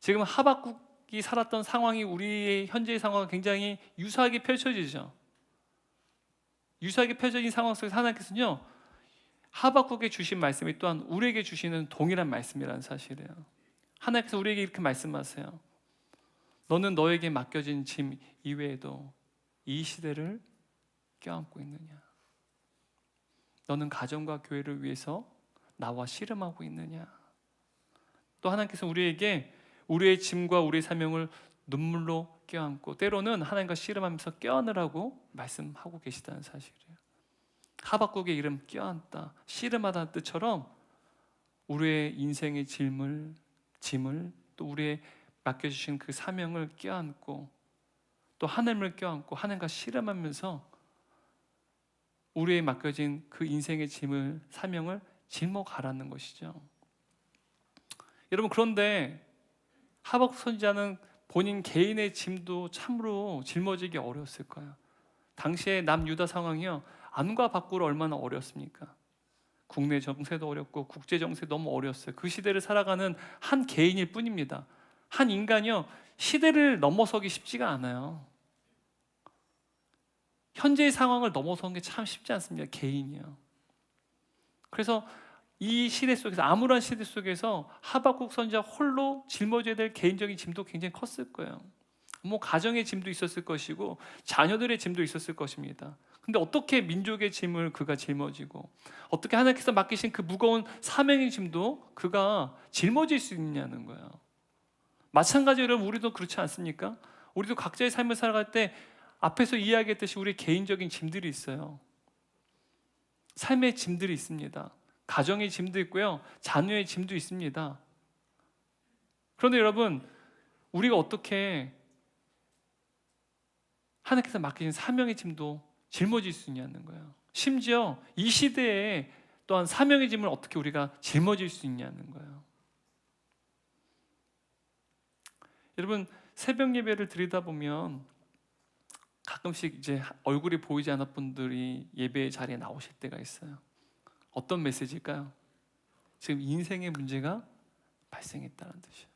지금 하박국이 살았던 상황이 우리의 현재의 상황과 굉장히 유사하게 펼쳐지죠. 유사하게 펼쳐진 상황 속에서 하나님께서는요 하박국에 주신 말씀이 또한 우리에게 주시는 동일한 말씀이라는 사실이에요. 하나님께서 우리에게 이렇게 말씀하세요. 너는 너에게 맡겨진 짐 이외에도 이 시대를 껴안고 있느냐? 너는 가정과 교회를 위해서 나와 씨름하고 있느냐? 또 하나님께서 우리에게 우리의 짐과 우리의 사명을 눈물로 껴안고 때로는 하나님과 씨름하면서 껴안으라고 말씀하고 계시다는 사실이에요. 하박국의 이름 껴안다, 씨름하다는 뜻처럼 우리의 인생의 짐을 또 우리의 맡겨주신 그 사명을 껴안고 또 하나님을 껴안고 하나님과 씨름하면서 우리의 맡겨진 그 인생의 짐을 사명을 짊어가라는 것이죠. 여러분 그런데 하박국 선지자는 본인 개인의 짐도 참으로 짊어지기 어려웠을 거예요. 당시의 남유다 상황이요 안과 밖으로 얼마나 어렵습니까? 국내 정세도 어렵고 국제 정세 너무 어려웠어요. 그 시대를 살아가는 한 개인일 뿐입니다. 한 인간이요, 시대를 넘어서기 쉽지가 않아요. 현재의 상황을 넘어서는 게 참 쉽지 않습니다. 개인이요. 그래서 이 시대 속에서, 암울한 시대 속에서 하박국 선지자 홀로 짊어져야 될 개인적인 짐도 굉장히 컸을 거예요. 뭐 가정의 짐도 있었을 것이고 자녀들의 짐도 있었을 것입니다. 근데 어떻게 민족의 짐을 그가 짊어지고, 어떻게 하나님께서 맡기신 그 무거운 사명의 짐도 그가 짊어질 수 있느냐는 거예요. 마찬가지로 여러분, 우리도 그렇지 않습니까? 우리도 각자의 삶을 살아갈 때 앞에서 이야기했듯이 우리 개인적인 짐들이 있어요. 삶의 짐들이 있습니다. 가정의 짐도 있고요, 자녀의 짐도 있습니다. 그런데 여러분, 우리가 어떻게 하나님께서 맡기신 사명의 짐도 짊어질 수 있냐는 거예요. 심지어 이 시대에 또한 사명의 짐을 어떻게 우리가 짊어질 수 있냐는 거예요. 여러분, 새벽 예배를 드리다 보면 가끔씩 이제 얼굴이 보이지 않은 분들이 예배 자리에 나오실 때가 있어요. 어떤 메시지일까요? 지금 인생의 문제가 발생했다는 뜻이에요.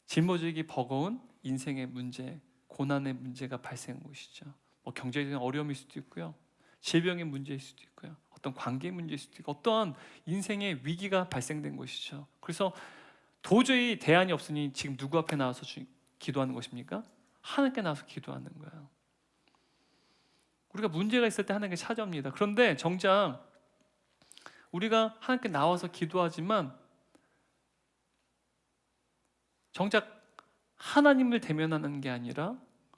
짊어지기 버거운 인생의 문제, 고난의 문제가 발생한 것이죠. 뭐 경제적인 어려움일 수도 있고요, 질병의 문제일 수도 있고요, 어떤 관계 문제일 수도 있고, 어떠한 인생의 위기가 발생된 것이죠. 그래서 도저히 대안이 없으니 지금 누구 앞에 나와서 기도하는 것입니까? 하나님께 나와서 기도하는 거예요. 우리가 문제가 있을 때 하나님께 찾아옵니다. 그런데 정작 우리가 하나님께 나와서 기도하지만 정작 하나님을 대면하는 게 아니라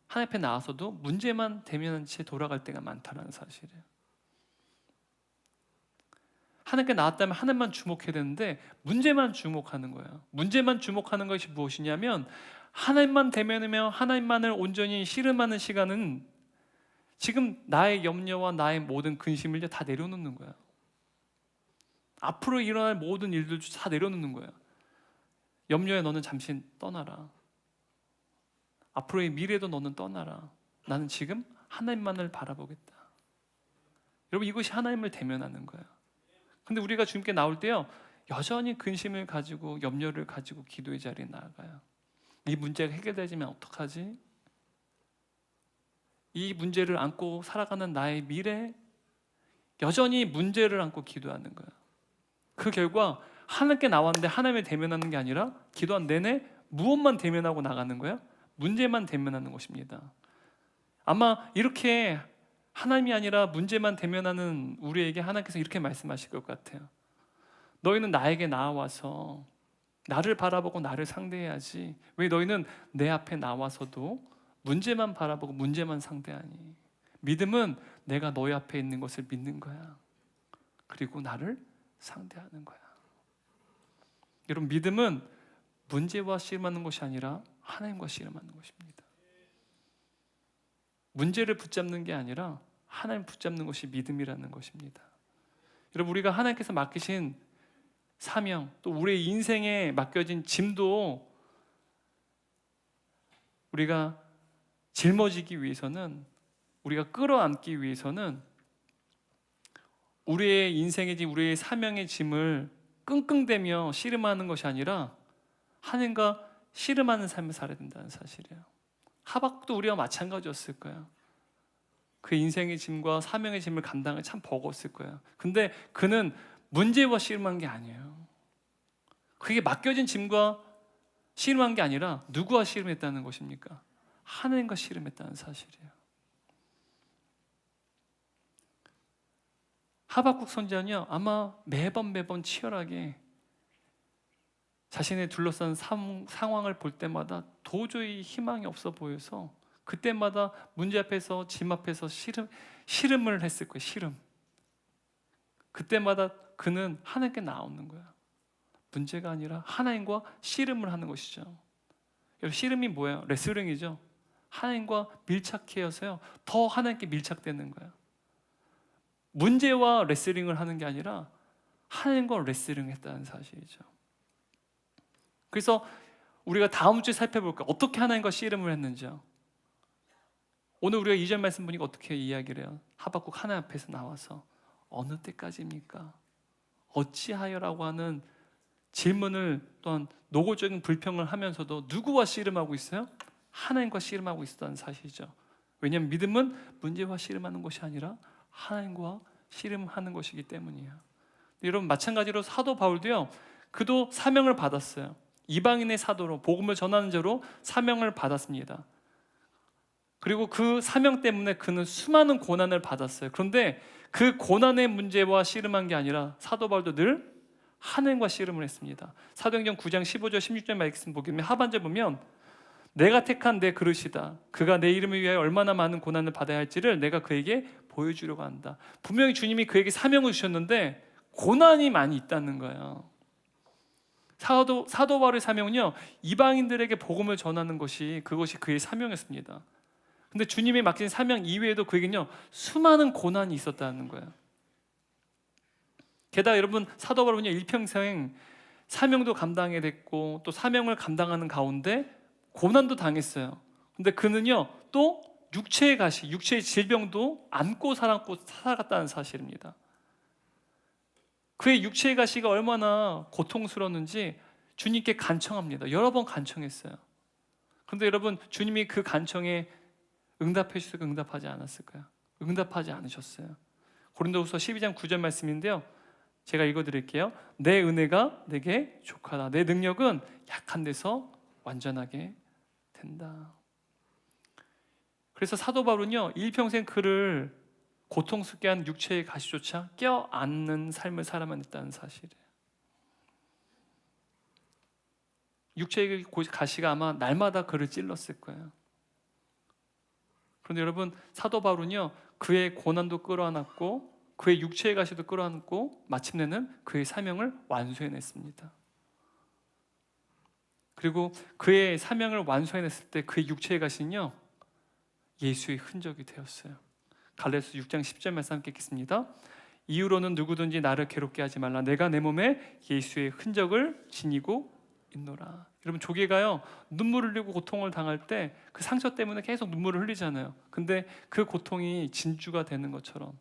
하나님 앞에 나와서도 문제만 대면한 채 돌아갈 때가 많다는 사실이에요. 하나님께 나왔다면 하나님만 주목해야 되는데 문제만 주목하는 거예요. 문제만 주목하는 것이 무엇이냐면, 하나님만 대면하며 하나님만을 온전히 씨름하는 시간은 지금 나의 염려와 나의 모든 근심을 다 내려놓는 거예요. 앞으로 일어날 모든 일들도 다 내려놓는 거예요. 염려에 너는 잠시 떠나라. 앞으로의 미래도 너는 떠나라. 나는 지금 하나님만을 바라보겠다. 여러분, 이것이 하나님을 대면하는 거예요. 근데 우리가 주님께 나올 때요, 여전히 근심을 가지고 염려를 가지고 기도의 자리에 나아가요. 이 문제가 해결되지면 어떡하지? 이 문제를 안고 살아가는 나의 미래, 여전히 문제를 안고 기도하는 거예요. 그 결과 하나님께 나왔는데 하나님을 대면하는 게 아니라 기도한 내내 무엇만 대면하고 나가는 거예요? 문제만 대면하는 것입니다. 아마 이렇게 하나님이 아니라 문제만 대면하는 우리에게 하나님께서 이렇게 말씀하실 것 같아요. 너희는 나에게 나와서 나를 바라보고 나를 상대해야지, 왜 너희는 내 앞에 나와서도 문제만 바라보고 문제만 상대하니? 믿음은 내가 너희 앞에 있는 것을 믿는 거야. 그리고 나를 상대하는 거야. 여러분, 믿음은 문제와 씨름하는 것이 아니라 하나님과 씨름하는 것입니다. 문제를 붙잡는 게 아니라 하나님 붙잡는 것이 믿음이라는 것입니다. 여러분, 우리가 하나님께서 맡기신 사명, 또 우리의 인생에 맡겨진 짐도 우리가 짊어지기 위해서는, 우리가 끌어안기 위해서는 우리의 인생의 짐, 우리의 사명의 짐을 끙끙대며 씨름하는 것이 아니라 하나님과 씨름하는 삶을 살아야 된다는 사실이에요. 하박국도 우리와 마찬가지였을 거예요. 그 인생의 짐과 사명의 짐을 감당하기 참 버거웠을 거예요. 근데 그는 문제와 씨름한 게 아니에요. 그게 맡겨진 짐과 씨름한 게 아니라 누구와 씨름했다는 것입니까? 하나님과 씨름했다는 사실이에요. 하박국 선지자는요, 아마 매번 치열하게 자신의 둘러싼 상황을 볼 때마다 도저히 희망이 없어 보여서 그때마다 문제 앞에서, 짐 앞에서 씨름을 했을 거예요. 씨름. 그때마다 그는 하나님께 나오는 거야. 문제가 아니라 하나님과 씨름을 하는 것이죠. 여러분, 씨름이 뭐예요? 레슬링이죠. 하나님과 밀착해서요, 더 하나님께 밀착되는 거예요. 문제와 레슬링을 하는 게 아니라 하나님과 레슬링했다는 사실이죠. 그래서 우리가 다음 주에 살펴볼까요? 어떻게 하나님과 씨름을 했는지요. 오늘 우리가 2절 말씀 보니까 어떻게 이야기를 해요? 하박국 하나님 앞에서 나와서 어느 때까지입니까? 어찌하여라고 하는 질문을 또한 노골적인 불평을 하면서도 누구와 씨름하고 있어요? 하나님과 씨름하고 있었다는 사실이죠. 왜냐하면 믿음은 문제와 씨름하는 것이 아니라 하나님과 씨름하는 것이기 때문이에요. 여러분 마찬가지로 사도 바울도요. 그도 사명을 받았어요. 이방인의 사도로 복음을 전하는 자로 사명을 받았습니다. 그리고 그 사명 때문에 그는 수많은 고난을 받았어요. 그런데 그 고난의 문제와 씨름한 게 아니라 사도 바울도 늘 하나님과 씨름을 했습니다. 사도행전 9장 15절 16절 말씀 보면 하반절 보면 내가 택한 내 그릇이다. 그가 내 이름을 위하여 얼마나 많은 고난을 받아야 할지를 내가 그에게 보여주려고 한다. 분명히 주님이 그에게 사명을 주셨는데 고난이 많이 있다는 거예요. 사도 바울의 사명은요, 이방인들에게 복음을 전하는 그것이 그의 사명이었습니다. 근데 주님이 맡긴 사명 이외에도 그에게는요 수많은 고난이 있었다는 거예요. 게다가 여러분 사도 바울은요 일평생 사명도 감당해야 됐고 또 사명을 감당하는 가운데 고난도 당했어요. 근데 그는요 또 육체의 가시, 육체의 질병도 안고 살아갔다는 사실입니다. 그의 육체의 가시가 얼마나 고통스러웠는지 주님께 간청합니다. 여러 번 간청했어요. 그런데 여러분 주님이 그 간청에 응답해 주실까 응답하지 않았을까요? 응답하지 않으셨어요. 고린도후서 12장 9절 말씀인데요. 제가 읽어드릴게요. 내 은혜가 내게 족하다. 내 능력은 약한 데서 완전하게 된다. 그래서 사도 바울은요 일평생 그를 고통스럽게 한 육체의 가시조차 껴안는 삶을 살아만 했다는 사실이에요. 육체의 가시가 아마 날마다 그를 찔렀을 거예요. 그런데 여러분 사도 바울은요 그의 고난도 끌어안았고 그의 육체의 가시도 끌어안고 마침내는 그의 사명을 완수해냈습니다. 그리고 그의 사명을 완수해냈을 때 그의 육체의 가시는요 예수의 흔적이 되었어요. 갈라디아서 6장 10절 말씀 함께 읽겠습니다. 이후로는 누구든지 나를 괴롭게 하지 말라. 내가 내 몸에 예수의 흔적을 지니고 있노라. 여러분 조개가요 눈물을 흘리고 고통을 당할 때 그 상처 때문에 계속 눈물을 흘리잖아요. 근데 그 고통이 진주가 되는 것처럼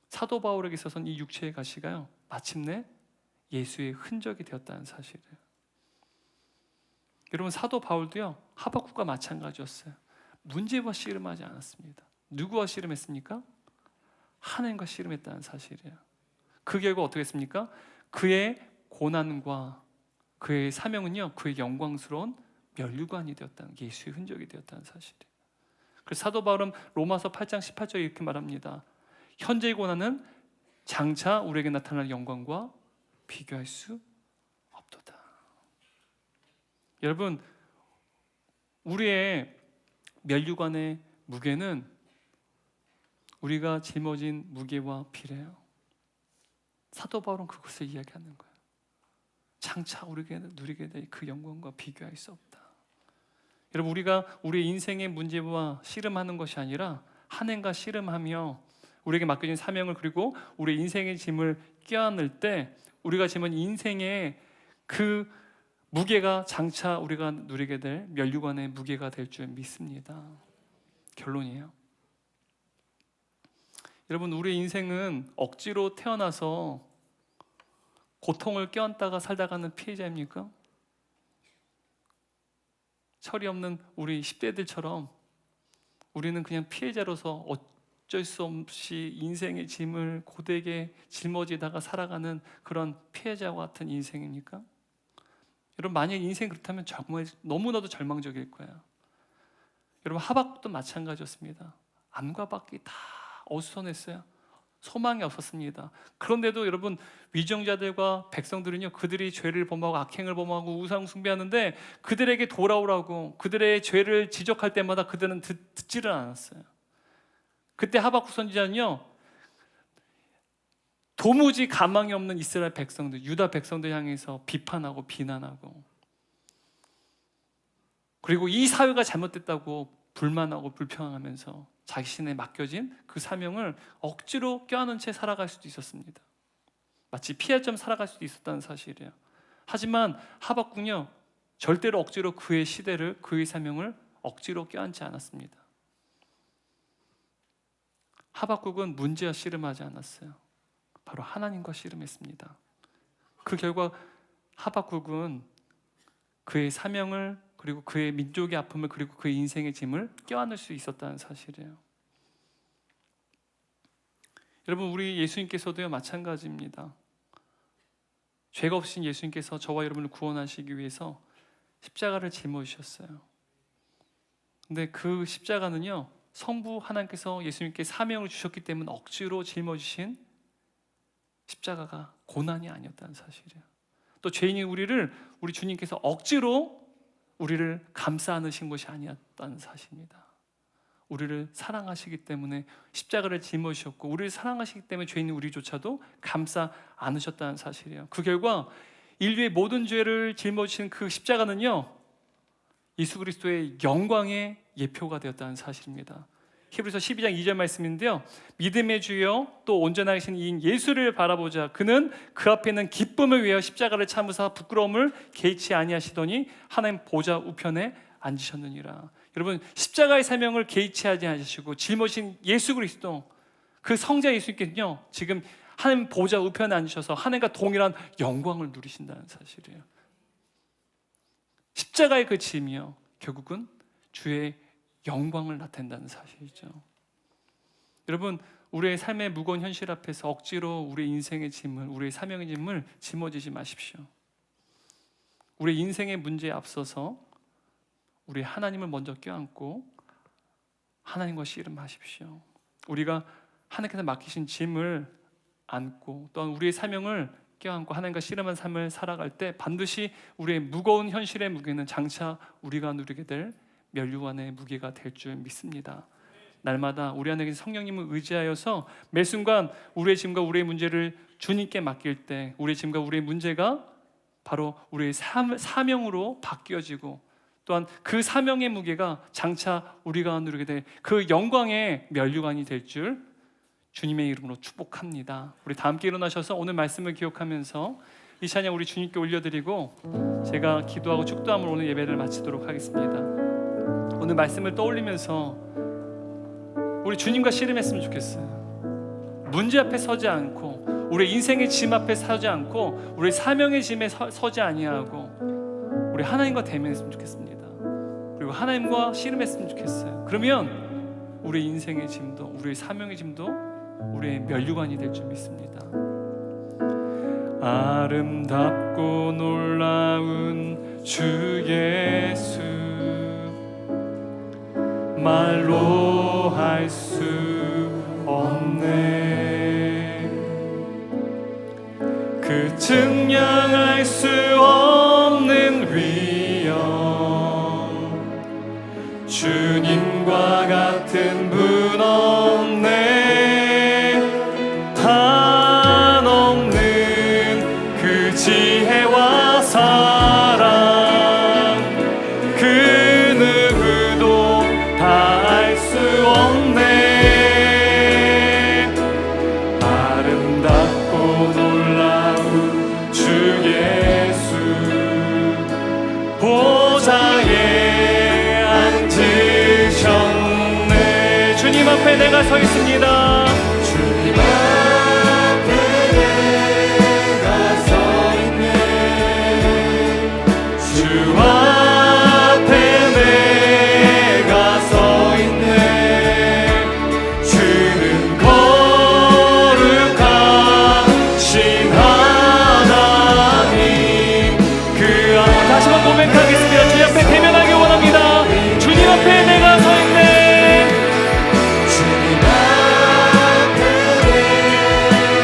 사도 바울에게 있어서는 이 육체의 가시가요 마침내 예수의 흔적이 되었다는 사실이에요. 여러분 사도 바울도요 하박국과 마찬가지였어요. 문제와 씨름하지 않았습니다. 누구와 씨름했습니까? 하나님과 씨름했다는 사실이에요. 그 결과 어떻게 했습니까? 그의 고난과 그의 사명은요 그의 영광스러운 면류관이 되었다는, 예수의 흔적이 되었다는 사실이에요. 그래서 사도 바울은 로마서 8장 18절에 이렇게 말합니다. 현재의 고난은 장차 우리에게 나타날 영광과 비교할 수 없도다. 여러분 우리의 면류관의 무게는 우리가 짊어진 무게와 비례해요. 사도 바울은 그것을 이야기하는 거예요. 장차 우리에게 누리게 될 그 영광과 비교할 수 없다. 여러분 우리가 우리 인생의 문제와 씨름하는 것이 아니라 하나님과 씨름하며 우리에게 맡겨진 사명을 그리고 우리 인생의 짐을 껴안을 때 우리가 지면 인생의 그 무게가 장차 우리가 누리게 될 면류관의 무게가 될 줄 믿습니다. 결론이에요. 여러분 우리 인생은 억지로 태어나서 고통을 껴안다가 살다가는 피해자입니까? 철이 없는 우리 10대들처럼 우리는 그냥 피해자로서 어쩔 수 없이 인생의 짐을 고되게 짊어지다가 살아가는 그런 피해자와 같은 인생입니까? 여러분 만약 인생이 그렇다면 정말 너무나도 절망적일 거예요. 여러분 하박국도 마찬가지였습니다. 안과 밖이 다 어수선했어요. 소망이 없었습니다. 그런데도 여러분 위정자들과 백성들은요 그들이 죄를 범하고 악행을 범하고 우상 숭배하는데 그들에게 돌아오라고 그들의 죄를 지적할 때마다 그들은 듣지를 않았어요. 그때 하박국 선지자는요 도무지 가망이 없는 이스라엘 백성들, 유다 백성들 향해서 비판하고 비난하고 그리고 이 사회가 잘못됐다고 불만하고 불평하면서 자신의 맡겨진 그 사명을 억지로 껴안은 채 살아갈 수도 있었습니다. 마치 피해자처럼 살아갈 수도 있었다는 사실이에요. 하지만 하박국은요 절대로 억지로 그의 시대를 그의 사명을 억지로 껴안지 않았습니다. 하박국은 문제와 씨름하지 않았어요. 바로 하나님과 씨름했습니다. 그 결과 하박국은 그의 사명을, 그리고 그의 민족의 아픔을, 그리고 그의 인생의 짐을 껴안을 수 있었다는 사실이에요. 여러분, 우리 예수님께서도요 마찬가지입니다. 죄가 없으신 예수님께서 저와 여러분을 구원하시기 위해서 십자가를 짊어지셨어요. 근데 그 십자가는요, 성부 하나님께서 예수님께 사명을 주셨기 때문에 억지로 짊어지신 십자가가 고난이 아니었다는 사실이에요. 또 죄인인 우리 주님께서 억지로 우리를 감싸 안으신 것이 아니었다는 사실입니다. 우리를 사랑하시기 때문에 십자가를 짊어지셨고, 우리를 사랑하시기 때문에 죄인인 우리조차도 감싸 안으셨다는 사실이에요. 그 결과 인류의 모든 죄를 짊어지신 그 십자가는요, 예수 그리스도의 영광의 예표가 되었다는 사실입니다. 히브리서 12장 2절 말씀인데요, 믿음의 주여 또 온전하게 하신 이인 예수를 바라보자. 그는 그 앞에 있는 기쁨을 위하여 십자가를 참으사 부끄러움을 개의치 아니하시더니 하나님 보좌 우편에 앉으셨느니라. 여러분, 십자가의 사명을 개의치 아니하시고 짊어진 예수 그리스도, 그 성자 예수님께는요 지금 하나님 보좌 우편에 앉으셔서 하나님과 동일한 영광을 누리신다는 사실이에요. 십자가의 그 짐이요 결국은 주의 영광을 나타낸다는 사실이죠. 여러분, 우리의 삶의 무거운 현실 앞에서 억지로 우리의 인생의 짐을, 우리의 사명의 짐을 짊어지지 마십시오. 우리의 인생의 문제에 앞서서 우리 하나님을 먼저 껴안고 하나님과 씨름하십시오. 우리가 하나님께서 맡기신 짐을 안고 또한 우리의 사명을 껴안고 하나님과 씨름한 삶을 살아갈 때 반드시 우리의 무거운 현실의 무게는 장차 우리가 누리게 될 면류관의 무게가 될 줄 믿습니다. 날마다 우리 안에 계신 성령님을 의지하여서 매 순간 우리의 짐과 우리의 문제를 주님께 맡길 때 우리의 짐과 우리의 문제가 바로 우리의 사명으로 바뀌어지고, 또한 그 사명의 무게가 장차 우리가 누리게 될 그 영광의 면류관이 될 줄 주님의 이름으로 축복합니다. 우리 다 함께 일어나셔서 오늘 말씀을 기억하면서 이 찬양 우리 주님께 올려드리고 제가 기도하고 축도함으로 오늘 예배를 마치도록 하겠습니다. 오늘 말씀을 떠올리면서 우리 주님과 씨름했으면 좋겠어요. 문제 앞에 서지 않고 우리 인생의 짐 앞에 서지 않고 우리 사명의 짐에 서지 아니하고 우리 하나님과 대면했으면 좋겠습니다. 그리고 하나님과 씨름했으면 좋겠어요. 그러면 우리 인생의 짐도 우리의 사명의 짐도 우리의 면류관이 될 줄 믿습니다. 아름답고 놀라운 주 예수, 말로 할 수 없네. 그 증량할 수 없는 위엄, 주님과 같은 분 없네. 한없는 그 지혜와 사랑, 그 누구도 다 알 수 없네. 아름답고 놀라운 주 예수, 보좌에 앉으셨네. 주님 앞에 내가 서 있습니다. 주님 앞에 내가 서 있네. 주 앞에 내가 서 있네. 주는 거룩하신 하나님. 그 다시 한번 고백하겠습니다. 주님 앞에 대면하기 원합니다. 주님 앞에 내가 서 있네.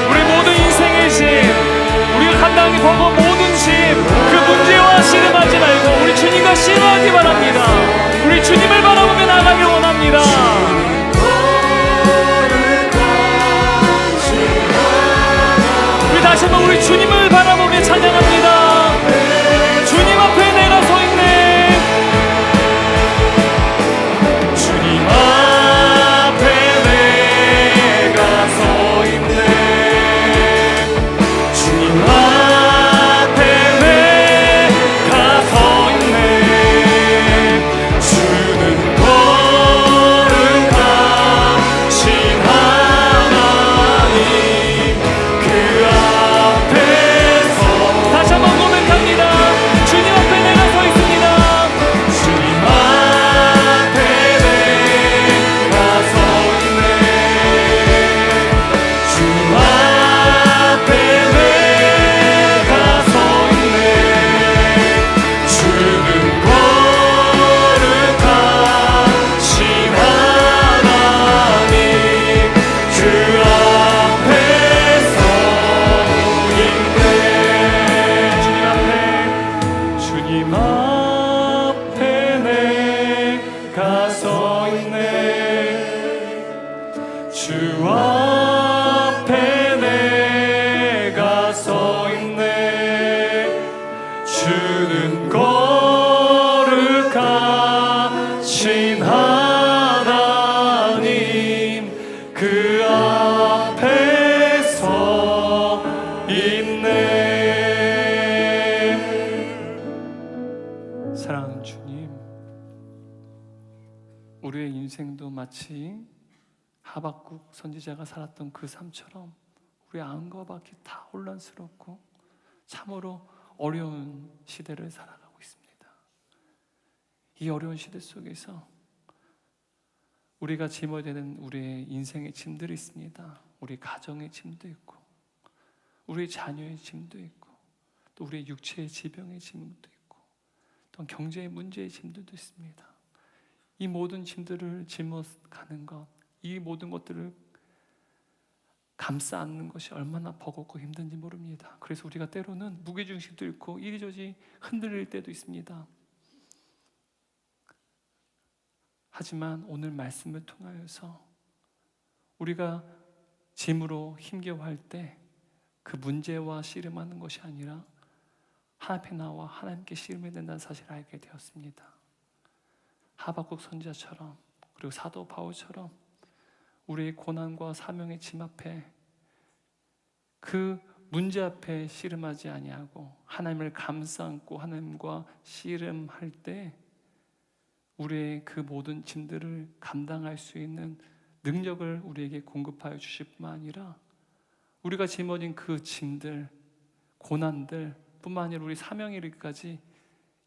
우리 모든 인생의 짐, 우리가 감당하기 버거운 모든 짐, 그 문제와 씨름하지 말고 우리 주님과 씨름하기 바랍니다. 우리 주님을 바라보며 나가길 원합니다. 우리 다시 한번 우리 주님을 바라보며 찬양합니다. 주님 앞에 내가 서 있네. 주님 앞에 내가 서 있네. 주님 앞에 내가 서 있네. 주는 거룩하신 하나님. 주는 거룩하신 하나님 그 앞에 서 있네. 사랑하는 주님, 우리의 인생도 마치 하박국 선지자가 살았던 그 삶처럼 우리 안과 밖이 다 혼란스럽고 참으로 어려운 시대를 살아가고 있습니다. 이 어려운 시대 속에서 우리가 짊어야 되는 우리의 인생의 짐들이 있습니다. 우리 가정의 짐도 있고, 우리 자녀의 짐도 있고, 또 우리의 육체의 지병의 짐도 있고, 또 경제의 문제의 짐들도 있습니다. 이 모든 짐들을 짊어가는 것, 이 모든 것들을 감싸 안는 것이 얼마나 버겁고 힘든지 모릅니다. 그래서 우리가 때로는 무게중심도 있고 이리저리 흔들릴 때도 있습니다. 하지만 오늘 말씀을 통하여서 우리가 짐으로 힘겨워할 때 그 문제와 씨름하는 것이 아니라 하나님 앞에 나와 하나님께 씨름해야 된다는 사실을 알게 되었습니다. 하박국 선지자처럼, 그리고 사도 바울처럼 우리의 고난과 사명의 짐 앞에, 그 문제 앞에 씨름하지 아니하고 하나님을 감싸 안고 하나님과 씨름할 때 우리의 그 모든 짐들을 감당할 수 있는 능력을 우리에게 공급하여 주실 뿐만 아니라 우리가 짊어진 그 짐들, 고난들 뿐만 아니라 우리 사명에 이르기까지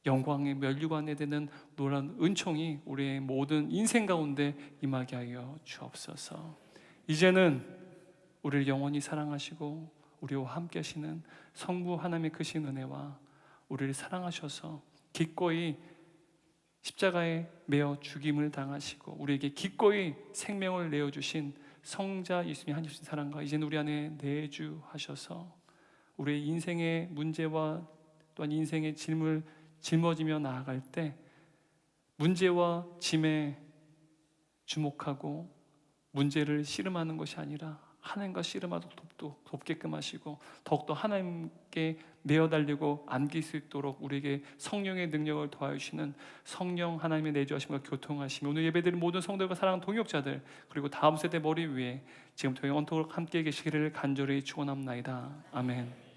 영광의 면류관에 되는 노란 은총이 우리의 모든 인생 가운데 임하게 하여 주옵소서. 이제는 우리를 영원히 사랑하시고 우리와 함께 하시는 성부 하나님의 크신 은혜와 우리를 사랑하셔서 기꺼이 십자가에 매어 죽임을 당하시고 우리에게 기꺼이 생명을 내어주신 성자 예수님 하나님 주신 사랑과 이제는 우리 안에 내주하셔서 우리의 인생의 문제와 또한 인생의 짐을 짊어지며 나아갈 때 문제와 짐에 주목하고 문제를 씨름하는 것이 아니라 하나님과 씨름하도록 돕게끔 하시고 더욱더 하나님께 매어 달리고 안길 수 있도록 우리에게 성령의 능력을 더하여 주시는 성령 하나님의 내주하심과 교통하시며 오늘 예배드린 모든 성도들과 사랑하는 동역자들 그리고 다음 세대 머리 위에 지금부터 영원토록 함께 계시기를 간절히 축원합나이다. 아멘.